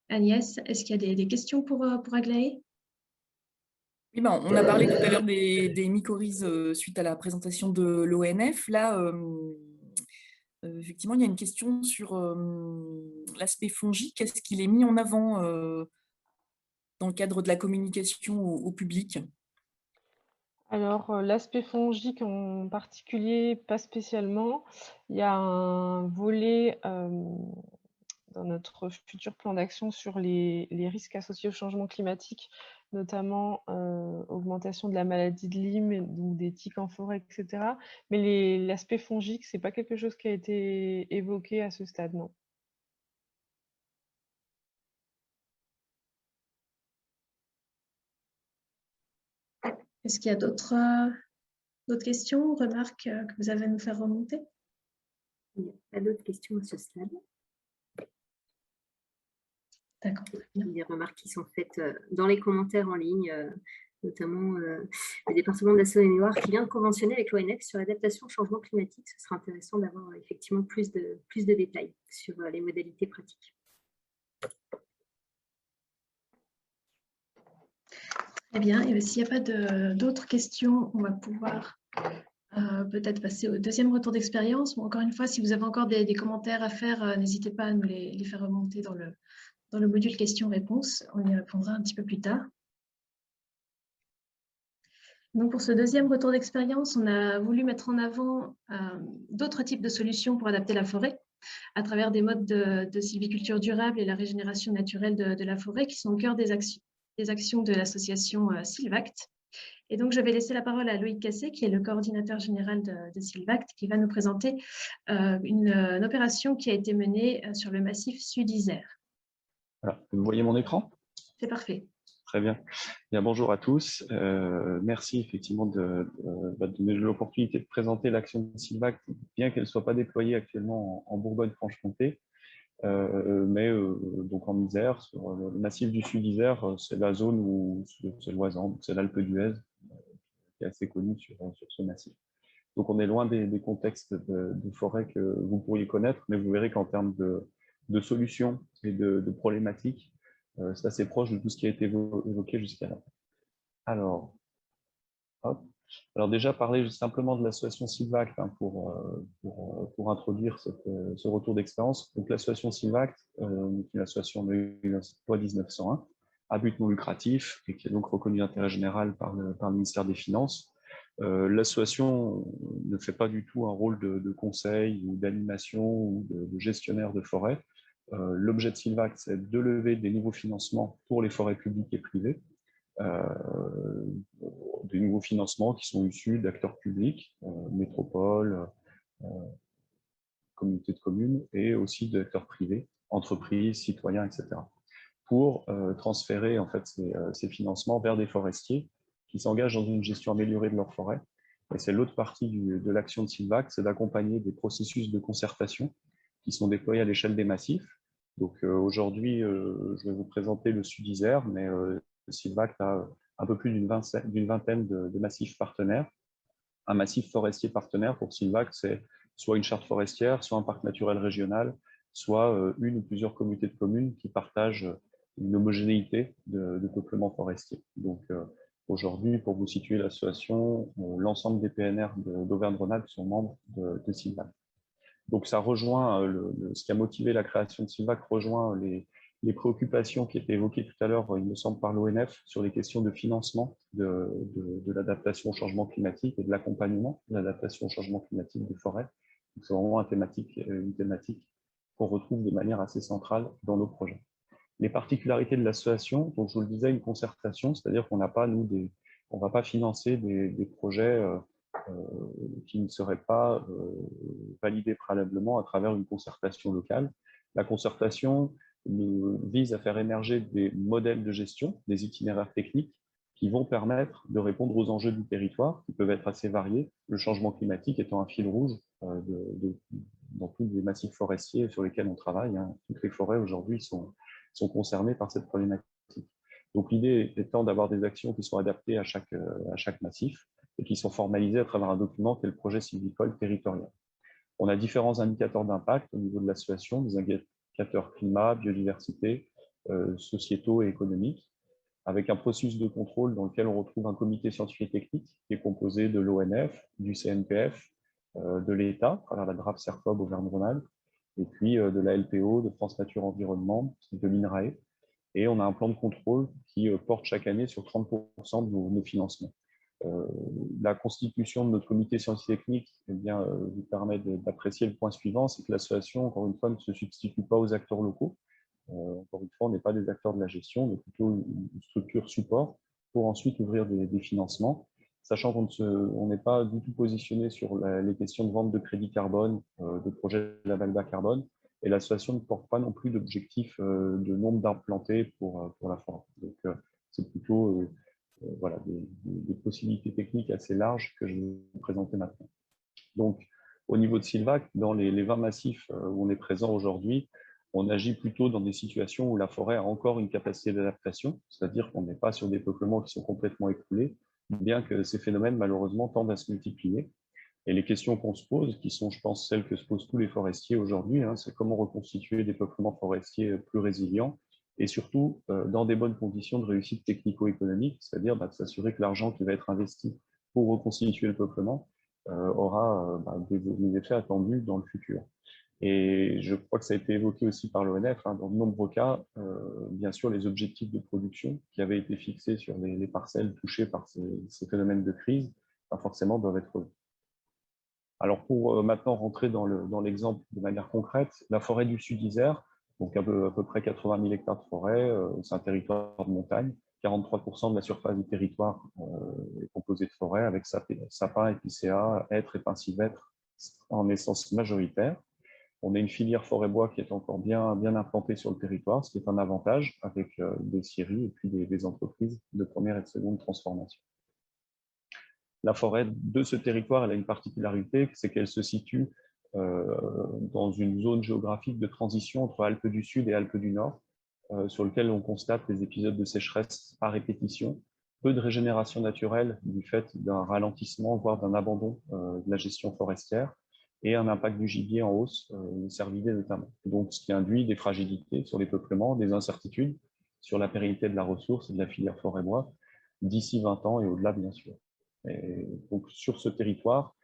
Agnès, est-ce qu'il y a des questions pour Aglaé? Oui, ben, on a parlé tout à l'heure des mycorhizes suite à la présentation de l'ONF. Là, effectivement, il y a une question sur l'aspect fongique. Est-ce qu'il est mis en avant dans le cadre de la communication au public? Alors, l'aspect fongique en particulier, pas spécialement. Il y a un volet dans notre futur plan d'action sur les risques associés au changement climatique, notamment augmentation de la maladie de Lyme, donc des tiques en forêt, etc. Mais l'aspect fongique, ce n'est pas quelque chose qui a été évoqué à ce stade, non. Est-ce qu'il y a d'autres questions, remarques que vous avez à nous faire remonter? Il n'y a pas d'autres questions à ce stade. D'accord. Il y a des remarques qui sont faites dans les commentaires en ligne, notamment le département de la Saône-et-Loire qui vient de conventionner avec l'ONF sur l'adaptation au changement climatique. Ce sera intéressant d'avoir effectivement plus de détails sur les modalités pratiques. Très bien. Et s'il n'y a pas d'autres questions, on va pouvoir peut-être passer au deuxième retour d'expérience. Bon, encore une fois, si vous avez encore des commentaires à faire, n'hésitez pas à nous les faire remonter dans le module questions-réponses. On y répondra un petit peu plus tard. Donc, pour ce deuxième retour d'expérience, on a voulu mettre en avant d'autres types de solutions pour adapter la forêt à travers des modes de sylviculture durable et la régénération naturelle de la forêt qui sont au cœur des actions de l'association Sylvact. Et donc, je vais laisser la parole à Loïc Cassé, qui est le coordinateur général de Sylvact, qui va nous présenter une opération qui a été menée sur le massif Sud-Isère. Voilà. Vous voyez mon écran? C'est parfait. Très bien. Bien. Bonjour à tous. Merci effectivement de donner l'opportunité de présenter l'action de Silvact, bien qu'elle ne soit pas déployée actuellement en Bourgogne-Franche-Comté, mais donc en Isère, sur le massif du Sud Isère, c'est la zone où c'est l'Oisans, c'est l'Alpe d'Huez, qui est assez connue sur ce massif. Donc on est loin des contextes de forêt que vous pourriez connaître, mais vous verrez qu'en termes de solutions et de problématiques, c'est assez proche de tout ce qui a été évoqué jusqu'à là. Alors, hop. Alors déjà, parler simplement de l'association Silvact pour introduire ce retour d'expérience. Donc l'association Silvact, une association de loi 1901, à but non lucratif et qui est donc reconnue d'intérêt général par le ministère des Finances. L'association ne fait pas du tout un rôle de conseil ou d'animation ou de gestionnaire de forêt. L'objet de Silvact, c'est de lever des nouveaux financements pour les forêts publiques et privées, des nouveaux financements qui sont issus d'acteurs publics, métropoles, communautés de communes, et aussi d'acteurs privés, entreprises, citoyens, etc., pour transférer en fait ces financements vers des forestiers qui s'engagent dans une gestion améliorée de leur forêt. Et c'est l'autre partie de l'action de Silvact, c'est d'accompagner des processus de concertation qui sont déployés à l'échelle des massifs. Donc aujourd'hui, je vais vous présenter le Sud Isère, mais Silvact a un peu plus d'une vingtaine de massifs partenaires. Un massif forestier partenaire pour Silvact, c'est soit une charte forestière, soit un parc naturel régional, soit une ou plusieurs communautés de communes qui partagent une homogénéité de peuplement forestier. Donc aujourd'hui, pour vous situer l'association, l'ensemble des PNR d'Auvergne-Rhône-Alpes sont membres de Silvact. Donc ça rejoint, ce qui a motivé la création de Silvact rejoint les préoccupations qui étaient évoquées tout à l'heure, il me semble, par l'ONF sur les questions de financement de l'adaptation au changement climatique et de l'accompagnement de l'adaptation au changement climatique des forêts. C'est vraiment une thématique qu'on retrouve de manière assez centrale dans nos projets. Les particularités de l'association, donc je vous le disais, une concertation, c'est-à-dire qu'on n'a pas, on ne va pas financer des projets qui ne seraient pas validés préalablement à travers une concertation locale. La concertation vise à faire émerger des modèles de gestion, des itinéraires techniques qui vont permettre de répondre aux enjeux du territoire, qui peuvent être assez variés, le changement climatique étant un fil rouge dans tous les massifs forestiers sur lesquels on travaille. Toutes les forêts aujourd'hui sont concernées par cette problématique. Donc l'idée étant d'avoir des actions qui sont adaptées à chaque massif et qui sont formalisées à travers un document qui est le projet sylvicole territorial. On a différents indicateurs d'impact au niveau de l'association, des indicateurs climat, biodiversité, sociétaux et économiques, avec un processus de contrôle dans lequel on retrouve un comité scientifique et technique qui est composé de l'ONF, du CNPF, de l'État, à travers la DRAF CERFOB Auvergne-Rhône-Alpes, et puis de la LPO, de France Nature Environnement, de l'INRAE. Et on a un plan de contrôle qui porte chaque année sur 30% de nos financements. La constitution de notre comité scientifique technique vous permet d'apprécier le point suivant, c'est que l'association, encore une fois, ne se substitue pas aux acteurs locaux. Encore une fois, on n'est pas des acteurs de la gestion, on est plutôt une structure support pour ensuite ouvrir des financements, sachant qu'on n'est pas du tout positionné sur les questions de vente de crédit carbone, de projets de label bas carbone, et l'association ne porte pas non plus d'objectif de nombre d'arbres plantés pour la forêt. Donc, c'est plutôt voilà, des possibilités techniques assez larges que je vais vous présenter maintenant. Donc, au niveau de Silvact, dans les 20 massifs où on est présent aujourd'hui, on agit plutôt dans des situations où la forêt a encore une capacité d'adaptation, c'est-à-dire qu'on n'est pas sur des peuplements qui sont complètement écoulés, bien que ces phénomènes, malheureusement, tendent à se multiplier. Et les questions qu'on se pose, qui sont, je pense, celles que se posent tous les forestiers aujourd'hui, c'est comment reconstituer des peuplements forestiers plus résilients et surtout dans des bonnes conditions de réussite technico-économique, c'est-à-dire de s'assurer que l'argent qui va être investi pour reconstituer le peuplement aura des effets attendus dans le futur. Et je crois que ça a été évoqué aussi par l'ONF, dans de nombreux cas, bien sûr, les objectifs de production qui avaient été fixés sur les parcelles touchées par ces phénomènes de crise, forcément doivent être revus. Alors pour maintenant rentrer dans l'exemple de manière concrète, la forêt du Sud Isère, donc à peu près 80 000 hectares de forêt, c'est un territoire de montagne, 43% de la surface du territoire est composée de forêt avec sapins, épicéas, hêtres et pins sylvestres en essence majoritaire. On a une filière forêt-bois qui est encore bien implantée sur le territoire, ce qui est un avantage avec des scieries et puis des entreprises de première et de seconde transformation. La forêt de ce territoire, elle a une particularité, c'est qu'elle se situe dans une zone géographique de transition entre Alpes du Sud et Alpes du Nord, sur lequel on constate des épisodes de sécheresse à répétition, peu de régénération naturelle du fait d'un ralentissement, voire d'un abandon de la gestion forestière, et un impact du gibier en hausse, le cervidé notamment. Donc, ce qui induit des fragilités sur les peuplements, des incertitudes sur la pérennité de la ressource et de la filière forêt-bois d'ici 20 ans et au-delà, bien sûr. Et donc, sur ce territoire,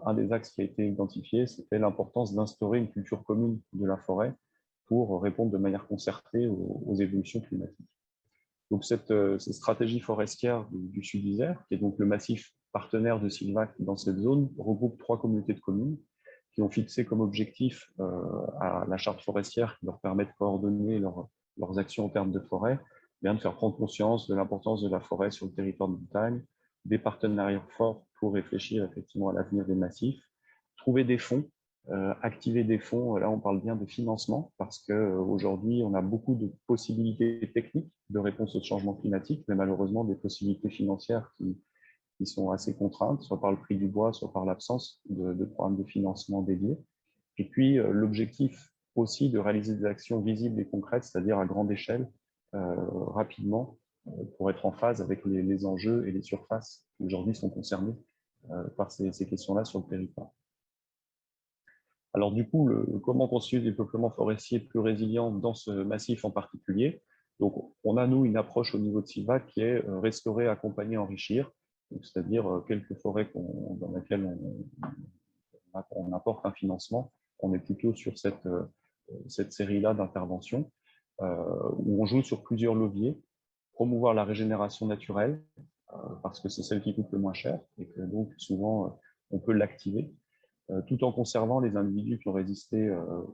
un des axes qui a été identifié, c'était l'importance d'instaurer une culture commune de la forêt pour répondre de manière concertée aux évolutions climatiques. Donc, cette stratégie forestière du Sud Isère, qui est donc le massif partenaire de Silvac dans cette zone, regroupe 3 communautés de communes qui ont fixé comme objectif à la charte forestière qui leur permet de coordonner leurs actions en termes de forêt, bien de faire prendre conscience de l'importance de la forêt sur le territoire de montagne, des partenariats forts pour réfléchir effectivement à l'avenir des massifs, trouver des fonds, activer des fonds, là on parle bien de financement, parce qu'aujourd'hui on a beaucoup de possibilités techniques de réponse au changement climatique, mais malheureusement des possibilités financières qui sont assez contraintes, soit par le prix du bois, soit par l'absence de programmes de financement dédiés. Et puis l'objectif aussi de réaliser des actions visibles et concrètes, c'est-à-dire à grande échelle, rapidement, pour être en phase avec les enjeux et les surfaces qui aujourd'hui sont concernées par ces questions-là sur le territoire. Alors du coup, comment construire des peuplements forestiers plus résilients dans ce massif en particulier? Donc on a, nous, une approche au niveau de Silvac qui est restaurer, accompagner, enrichir, c'est-à-dire quelques forêts dans lesquelles on apporte un financement. On est plutôt sur cette série-là d'interventions où on joue sur plusieurs leviers, promouvoir la régénération naturelle, parce que c'est celle qui coûte le moins cher et que donc souvent on peut l'activer, tout en conservant les individus qui ont résisté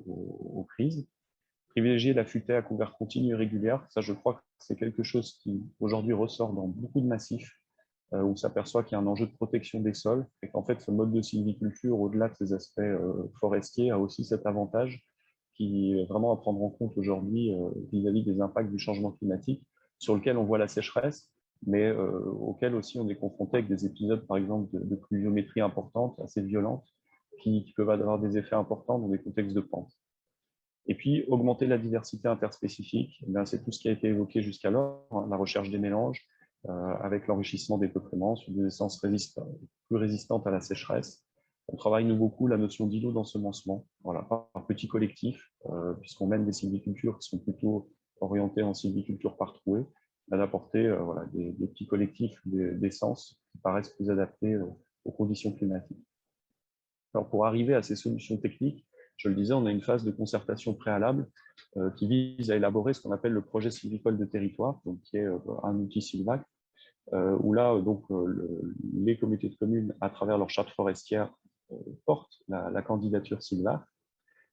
aux crises. Privilégier la futaie à couvert continu et régulière, ça je crois que c'est quelque chose qui aujourd'hui ressort dans beaucoup de massifs, où on s'aperçoit qu'il y a un enjeu de protection des sols et qu'en fait ce mode de sylviculture, au-delà de ses aspects forestiers, a aussi cet avantage qui est vraiment à prendre en compte aujourd'hui vis-à-vis des impacts du changement climatique, sur lequel on voit la sécheresse, mais auquel aussi on est confronté avec des épisodes, par exemple, de pluviométrie importante, assez violente, qui peuvent avoir des effets importants dans des contextes de pente. Et puis, augmenter la diversité interspécifique, c'est tout ce qui a été évoqué jusqu'alors, hein, la recherche des mélanges, avec l'enrichissement des peuplements sur des essences plus résistantes à la sécheresse. On travaille, nous, beaucoup la notion d'îlot d'ensemencement, voilà, par petits collectifs, puisqu'on mène des sylvicultures qui sont plutôt orientées en sylviculture par trouée, d'apporter voilà, des petits collectifs d'essences qui paraissent plus adaptés aux conditions climatiques. Alors, pour arriver à ces solutions techniques, je le disais, on a une phase de concertation préalable qui vise à élaborer ce qu'on appelle le projet sylvicole de territoire, donc qui est un outil Silvac, où là, les comités de communes, à travers leur charte forestière, portent la candidature Silvac,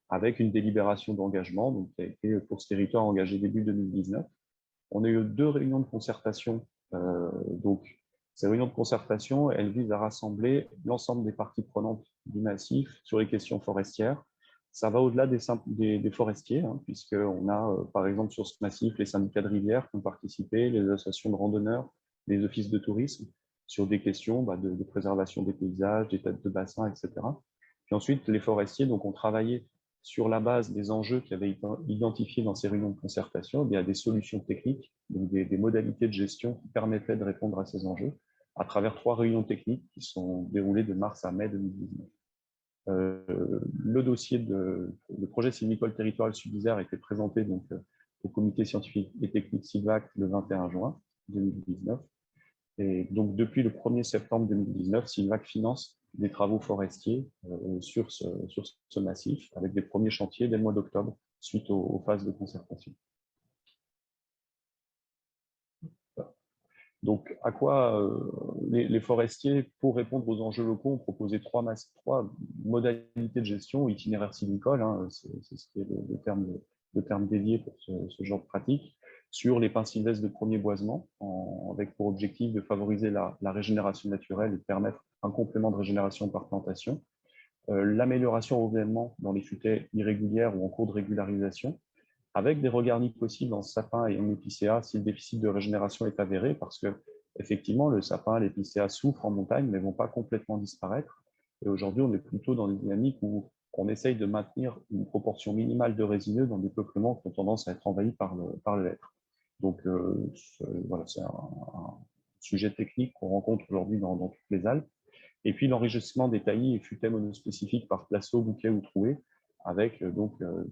avec une délibération d'engagement, donc qui a été pour ce territoire engagé début 2019. On a eu 2 réunions de concertation. Donc, ces réunions de concertation, elles visent à rassembler l'ensemble des parties prenantes du massif sur les questions forestières. Ça va au-delà des forestiers, hein, puisqu'on a, par exemple, sur ce massif, les syndicats de rivières qui ont participé, les associations de randonneurs, les offices de tourisme, sur des questions de préservation des paysages, des têtes de bassin, etc. Puis ensuite, les forestiers ont travaillé sur la base des enjeux qui avaient été identifiés dans ces réunions de concertation, il y a des solutions techniques, donc des modalités de gestion qui permettaient de répondre à ces enjeux, à travers 3 réunions techniques qui sont déroulées de mars à mai 2019. Le dossier le projet sylvicole territorial Sud-Isère a été présenté donc, au comité scientifique et technique Silvac le 21 juin 2019. Et donc, depuis le 1er septembre 2019, Silvac finance des travaux forestiers sur ce massif, avec des premiers chantiers dès le mois d'octobre, suite aux phases de concertation. Donc, à quoi les forestiers, pour répondre aux enjeux locaux, ont proposé 3 modalités de gestion, itinéraire sylvicole, hein, c'est ce qui est le terme dédié pour ce genre de pratique, sur les pins sylvestres de premier boisement, avec pour objectif de favoriser la régénération naturelle et de permettre un complément de régénération par plantation, l'amélioration au renouvellement dans les futaies irrégulières ou en cours de régularisation, avec des regards possibles en sapin et en épicéa si le déficit de régénération est avéré, parce que effectivement, le sapin, l'épicéa souffrent en montagne, mais ne vont pas complètement disparaître. Et aujourd'hui, on est plutôt dans une dynamique où on essaye de maintenir une proportion minimale de résineux dans des peuplements qui ont tendance à être envahis par le hêtre. Donc, voilà, c'est un sujet technique qu'on rencontre aujourd'hui dans toutes les Alpes. Et puis, l'enrichissement des taillis et futaies monospécifiques par placeau, bouquet ou trouée, avec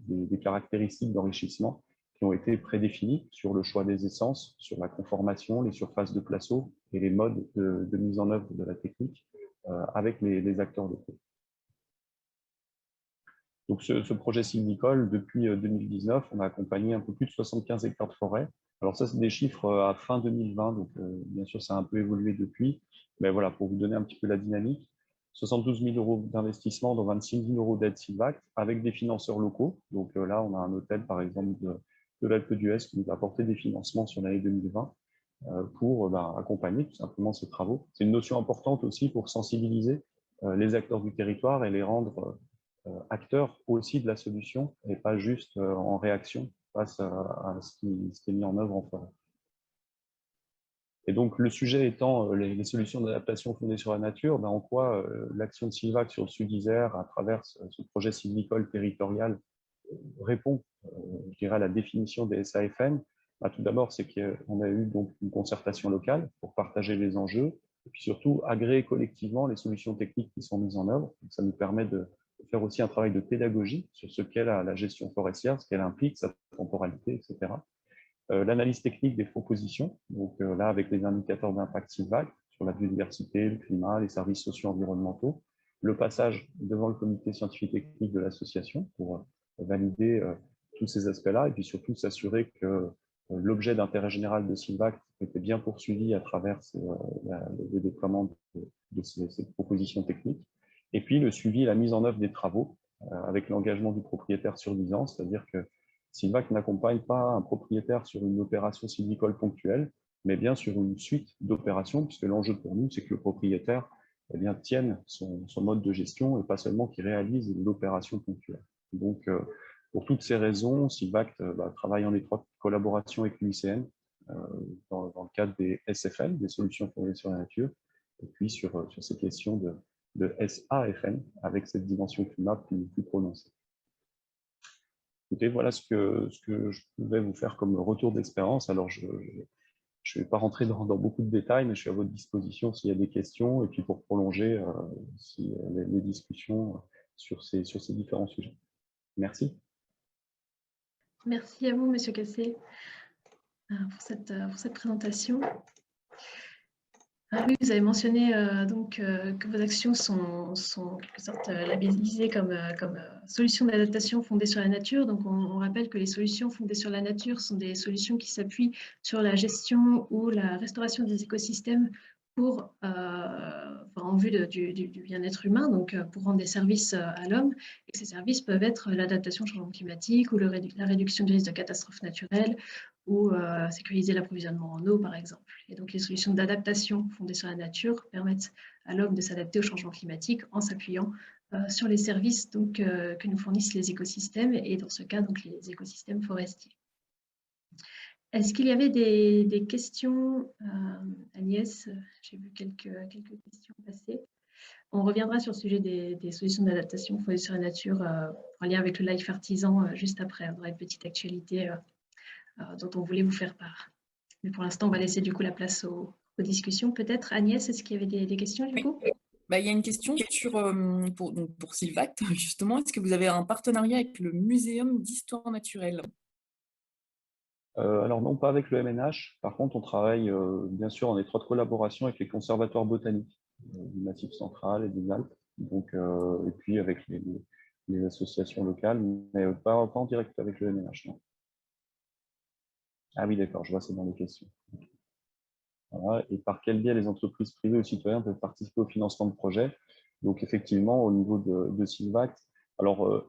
des caractéristiques d'enrichissement qui ont été prédéfinies sur le choix des essences, sur la conformation, les surfaces de placeau et les modes de mise en œuvre de la technique avec les acteurs locaux. Donc, ce projet sylvicole, depuis 2019, on a accompagné un peu plus de 75 hectares de forêt. Alors ça, c'est des chiffres à fin 2020, donc bien sûr, ça a un peu évolué depuis. Mais voilà, pour vous donner un petit peu la dynamique, 72 000 € d'investissement, dont 26 000 € d'aide Sylvact, avec des financeurs locaux. Donc là, on a un hôtel, par exemple, de l'Alpe d'Huez qui nous a apporté des financements sur l'année 2020 pour accompagner tout simplement ces travaux. C'est une notion importante aussi pour sensibiliser les acteurs du territoire et les rendre acteurs aussi de la solution et pas juste en réaction face à ce qui est mis en œuvre en forêt. Et donc, le sujet étant les solutions d'adaptation fondées sur la nature, en quoi l'action de Sylvact sur le sud Isère, à travers ce projet sylvicole territorial, répond, je dirais, à la définition des SAFN. Tout d'abord, c'est qu'on a eu donc une concertation locale pour partager les enjeux, et puis surtout agréer collectivement les solutions techniques qui sont mises en œuvre. Donc, ça nous permet de faire aussi un travail de pédagogie sur ce qu'est la gestion forestière, ce qu'elle implique, sa temporalité, etc. L'analyse technique des propositions, donc là avec les indicateurs d'impact Sylvact sur la biodiversité, le climat, les services socio-environnementaux, le passage devant le comité scientifique technique de l'association pour valider tous ces aspects-là et puis surtout s'assurer que l'objet d'intérêt général de Sylvact était bien poursuivi à travers le déploiement de ces propositions techniques. Et puis le suivi et la mise en œuvre des travaux avec l'engagement du propriétaire sur 10 ans, c'est-à-dire que Sylvact n'accompagne pas un propriétaire sur une opération sylvicole ponctuelle, mais bien sur une suite d'opérations, puisque l'enjeu pour nous, c'est que le propriétaire tienne son mode de gestion et pas seulement qu'il réalise l'opération ponctuelle. Donc, pour toutes ces raisons, Sylvact travaille en étroite collaboration avec l'UICN dans le cadre des SFN, des solutions fondées sur la nature, et puis sur ces questions de SAFN, avec cette dimension climat plus prononcée. Écoutez, voilà ce que je pouvais vous faire comme retour d'expérience. Alors, je ne vais pas rentrer dans beaucoup de détails, mais je suis à votre disposition s'il y a des questions et puis pour prolonger les discussions sur ces différents sujets. Merci. Merci à vous, Monsieur Cassé, pour cette présentation. Oui, vous avez mentionné que vos actions sont en quelque sorte labellisées comme solutions d'adaptation fondées sur la nature. Donc, on rappelle que les solutions fondées sur la nature sont des solutions qui s'appuient sur la gestion ou la restauration des écosystèmes en vue du bien-être humain, donc pour rendre des services à l'homme. Et ces services peuvent être l'adaptation au changement climatique ou la réduction du risque de catastrophes naturelles, ou sécuriser l'approvisionnement en eau, par exemple. Et donc, les solutions d'adaptation fondées sur la nature permettent à l'homme de s'adapter au changement climatique en s'appuyant sur les services que nous fournissent les écosystèmes, et dans ce cas, donc, les écosystèmes forestiers. Est-ce qu'il y avait des questions, Agnès? J'ai vu quelques questions passer. On reviendra sur le sujet des solutions d'adaptation fondées sur la nature en lien avec le life artisan juste après. On aura une petite actualité dont on voulait vous faire part. Mais pour l'instant, on va laisser du coup la place aux discussions. Peut-être, Agnès, est-ce qu'il y avait des questions du coup? Il y a une question pour Sylvact, justement. Est-ce que vous avez un partenariat avec le Muséum d'histoire naturelle? Alors non, pas avec le MNH. Par contre, on travaille bien sûr en étroite collaboration avec les conservatoires botaniques du Massif central et des Alpes, donc, et puis avec les associations locales, mais pas en direct avec le MNH, non. Ah oui, d'accord, je vois, c'est dans les questions. Voilà. Et par quel biais les entreprises privées ou citoyens peuvent participer au financement de projets? Donc effectivement, au niveau de Sylvact, alors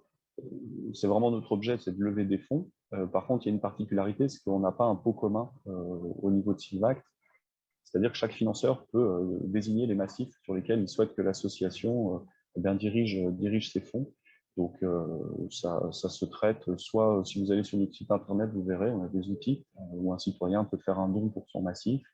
c'est vraiment notre objet, c'est de lever des fonds. Par contre, il y a une particularité, c'est qu'on n'a pas un pot commun au niveau de Sylvact. C'est-à-dire que chaque financeur peut désigner les massifs sur lesquels il souhaite que l'association dirige ces fonds. Donc, ça se traite, soit si vous allez sur notre site internet, vous verrez, on a des outils où un citoyen peut faire un don pour son massif.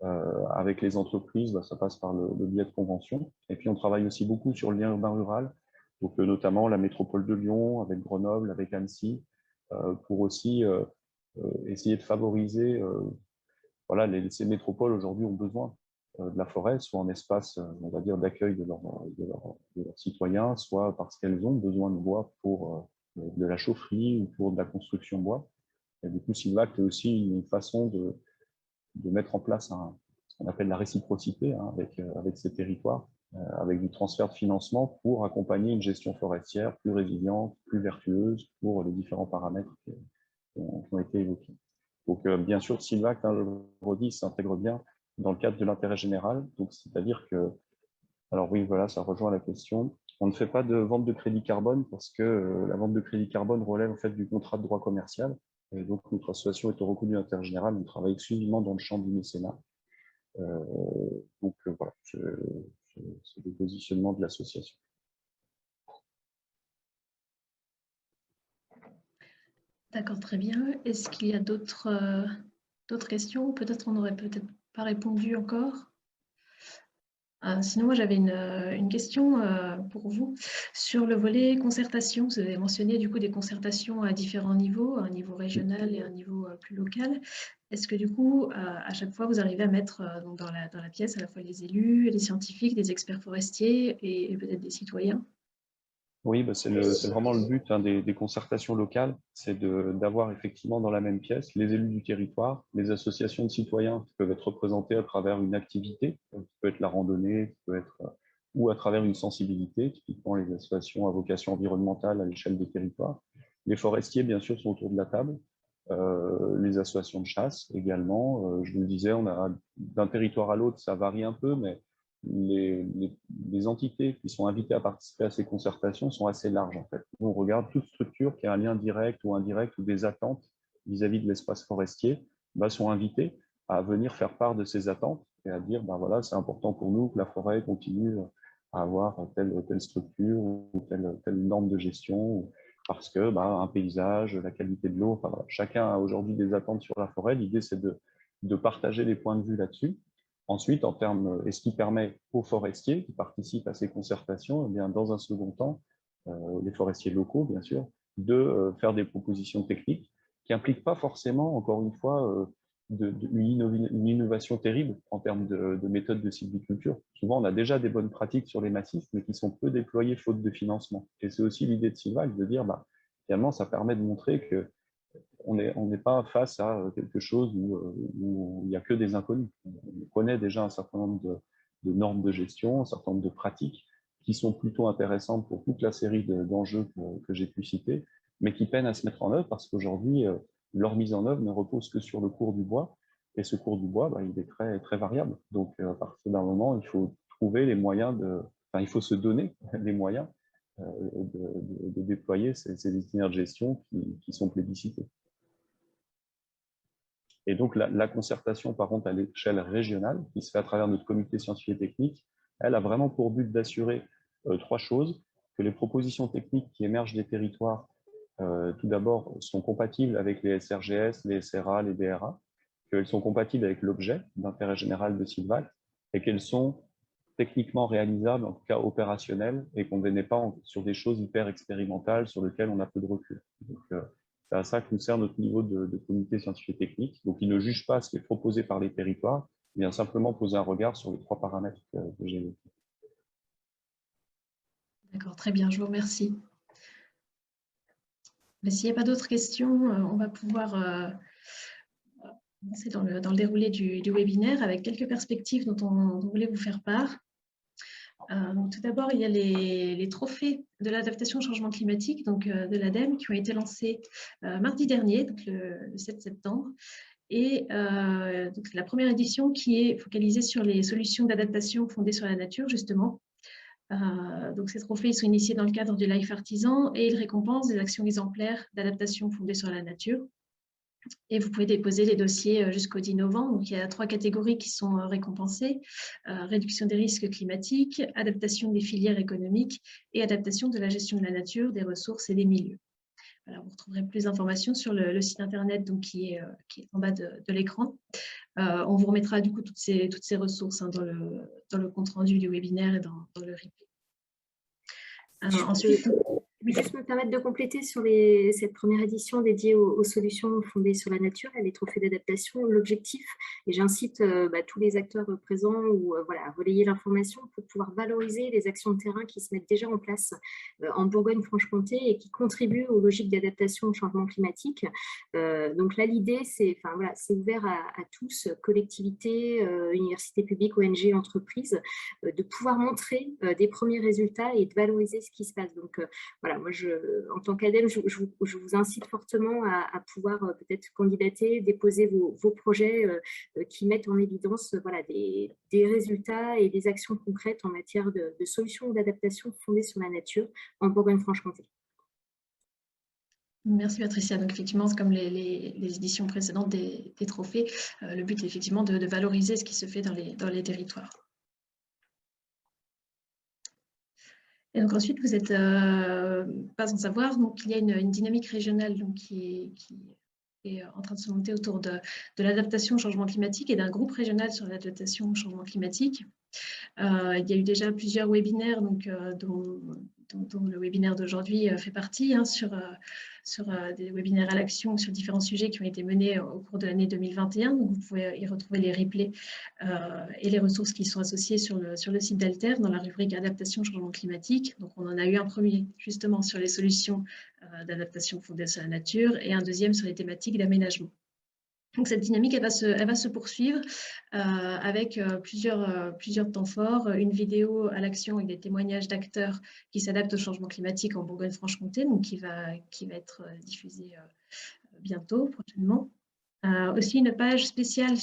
Avec les entreprises, ça passe par le biais de conventions. Et puis, on travaille aussi beaucoup sur le lien urbain-rural, donc notamment la métropole de Lyon, avec Grenoble, avec Annecy, pour aussi essayer de favoriser. Voilà, ces métropoles aujourd'hui ont besoin de la forêt, soit en espace, on va dire, d'accueil de leurs citoyens, soit parce qu'elles ont besoin de bois pour de la chaufferie ou pour de la construction bois. Et du coup, Silvac est aussi une façon de mettre en place ce qu'on appelle la réciprocité avec ces territoires, avec du transfert de financement pour accompagner une gestion forestière plus résiliente, plus vertueuse pour les différents paramètres qui ont été évoqués. Donc, bien sûr, Silvac, je le redis, s'intègre bien dans le cadre de l'intérêt général. Donc, c'est-à-dire que, alors oui, voilà, ça rejoint la question. On ne fait pas de vente de crédit carbone parce que la vente de crédit carbone relève en fait du contrat de droit commercial. Et donc, notre association est au recours de l'intérêt général. On travaille exclusivement dans le champ du mécénat. Donc, voilà, c'est le positionnement de l'association. D'accord, très bien. Est-ce qu'il y a d'autres questions? Peut-être on n'aurait peut-être pas répondu encore. Sinon, moi, j'avais une question pour vous sur le volet concertation. Vous avez mentionné du coup des concertations à différents niveaux, un niveau régional et un niveau plus local. Est-ce que du coup, à chaque fois, vous arrivez à mettre donc dans la pièce à la fois les élus, les scientifiques, des experts forestiers et peut-être des citoyens? Oui, c'est vraiment le but des concertations locales, c'est d'avoir effectivement dans la même pièce les élus du territoire, les associations de citoyens qui peuvent être représentées à travers une activité, qui peut être la randonnée, qui peut être, ou à travers une sensibilité, typiquement les associations à vocation environnementale à l'échelle des territoires. Les forestiers, bien sûr, sont autour de la table, les associations de chasse également. Je vous le disais, d'un territoire à l'autre, ça varie un peu, mais les entités qui sont invitées à participer à ces concertations sont assez larges en fait. On regarde toute structure qui a un lien direct ou indirect ou des attentes vis-à-vis de l'espace forestier, sont invités à venir faire part de ces attentes et à dire voilà, c'est important pour nous que la forêt continue à avoir telle structure ou telle norme de gestion parce que un paysage, la qualité de l'eau, chacun a aujourd'hui des attentes sur la forêt. L'idée c'est de partager les points de vue là-dessus. Ensuite, et ce qui permet aux forestiers qui participent à ces concertations, dans un second temps, les forestiers locaux, bien sûr, de faire des propositions techniques qui n'impliquent pas forcément, encore une fois, une innovation terrible en termes de méthodes de sylviculture. Souvent, on a déjà des bonnes pratiques sur les massifs, mais qui sont peu déployées faute de financement. Et c'est aussi l'idée de Silvac de dire, finalement, ça permet de montrer que on n'est pas face à quelque chose où il n'y a que des inconnus. On connaît déjà un certain nombre de normes de gestion, un certain nombre de pratiques qui sont plutôt intéressantes pour toute la série d'enjeux que j'ai pu citer, mais qui peinent à se mettre en œuvre parce qu'aujourd'hui, leur mise en œuvre ne repose que sur le cours du bois. Et ce cours du bois, il est très, très variable. Donc, à partir d'un moment, il faut trouver les moyens il faut se donner les moyens de déployer ces itinéraires de gestion qui sont plébiscités. Et donc, la concertation, par contre, à l'échelle régionale, qui se fait à travers notre comité scientifique et technique, elle a vraiment pour but d'assurer trois choses: que les propositions techniques qui émergent des territoires, tout d'abord, sont compatibles avec les SRGS, les SRA, les DRA, qu'elles sont compatibles avec l'objet d'intérêt général de Silvac, et qu'elles sont techniquement réalisables, en tout cas opérationnelles, et qu'on n'est pas sur des choses hyper expérimentales sur lesquelles on a peu de recul. Donc, c'est à ça que nous sert notre niveau de comité scientifique et technique. Donc, il ne juge pas ce qui est proposé par les territoires, il vient simplement poser un regard sur les trois paramètres que j'ai évoqués. D'accord, très bien, je vous remercie. Mais s'il n'y a pas d'autres questions, on va pouvoir avancer dans le déroulé du webinaire avec quelques perspectives dont on voulait vous faire part. Donc, tout d'abord, il y a les trophées de l'adaptation au changement climatique de l'ADEME qui ont été lancés mardi dernier, donc le 7 septembre. Et donc, c'est la première édition qui est focalisée sur les solutions d'adaptation fondées sur la nature, justement. Donc, ces trophées sont initiés dans le cadre du Life Artisan et ils récompensent des actions exemplaires d'adaptation fondées sur la nature. Et vous pouvez déposer les dossiers jusqu'au 10 novembre. Donc, il y a 3 catégories qui sont récompensées. Réduction des risques climatiques, adaptation des filières économiques et adaptation de la gestion de la nature, des ressources et des milieux. Voilà, vous retrouverez plus d'informations sur le site internet donc, qui est en bas de l'écran. On vous remettra du coup toutes ces ressources dans le compte-rendu du webinaire et dans le replay. Ensuite, Je vais juste me permettre de compléter sur cette première édition dédiée aux solutions fondées sur la nature et les trophées d'adaptation. L'objectif, et j'incite tous les acteurs présents à relayer l'information pour pouvoir valoriser les actions de terrain qui se mettent déjà en place en Bourgogne-Franche-Comté et qui contribuent aux logiques d'adaptation au changement climatique. Donc là, l'idée, c'est ouvert à tous, collectivités, universités publiques, ONG, entreprises, de pouvoir montrer des premiers résultats et de valoriser ce qui se passe. Donc, voilà, moi, en tant qu'ADEME, je vous incite fortement à pouvoir peut-être candidater, déposer vos projets qui mettent en évidence des résultats et des actions concrètes en matière de solutions d'adaptation fondées sur la nature en Bourgogne-Franche-Comté. Merci Patricia. Donc effectivement, comme les éditions précédentes des trophées, le but est effectivement de valoriser ce qui se fait dans les territoires. Et donc ensuite, vous n'êtes pas sans savoir, donc il y a une dynamique régionale donc, qui est en train de se monter autour de l'adaptation au changement climatique et d'un groupe régional sur l'adaptation au changement climatique. Il y a eu déjà plusieurs webinaires, donc, dont le webinaire d'aujourd'hui fait partie, sur des webinaires à l'action sur différents sujets qui ont été menés au cours de l'année 2021. Donc vous pouvez y retrouver les replays et les ressources qui sont associées sur le site d'Alter dans la rubrique adaptation au changement climatique. Donc on en a eu un premier justement sur les solutions d'adaptation fondées sur la nature et un deuxième sur les thématiques d'aménagement. Donc cette dynamique, elle va se poursuivre avec plusieurs temps forts, une vidéo à l'action avec des témoignages d'acteurs qui s'adaptent au changement climatique en Bourgogne-Franche-Comté, donc qui va être diffusée bientôt, prochainement. Aussi une page spéciale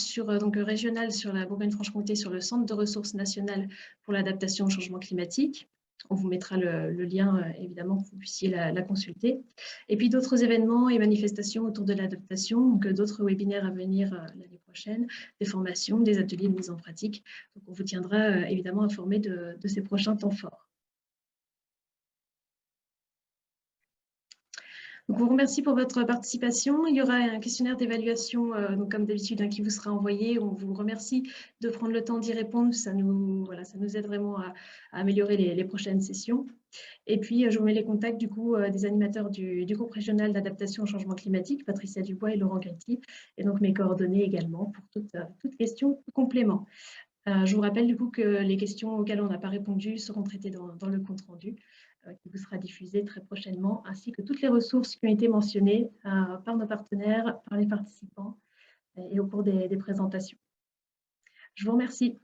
régionale sur la Bourgogne-Franche-Comté, sur le Centre de ressources nationales pour l'adaptation au changement climatique. On vous mettra le lien, évidemment, pour que vous puissiez la consulter. Et puis d'autres événements et manifestations autour de l'adaptation, donc d'autres webinaires à venir l'année prochaine, des formations, des ateliers de mise en pratique. Donc on vous tiendra évidemment informé de ces prochains temps forts. Donc, on vous remercie pour votre participation. Il y aura un questionnaire d'évaluation, comme d'habitude, qui vous sera envoyé. On vous remercie de prendre le temps d'y répondre. Ça nous aide vraiment à améliorer les prochaines sessions. Et puis, je vous mets les contacts du coup des animateurs du groupe régional d'adaptation au changement climatique, Patricia Dubois et Laurent Gretti, et donc mes coordonnées également pour toute question ou complément. Je vous rappelle du coup que les questions auxquelles on n'a pas répondu seront traitées dans le compte-rendu qui vous sera diffusé très prochainement, ainsi que toutes les ressources qui ont été mentionnées par nos partenaires, par les participants et au cours des présentations. Je vous remercie.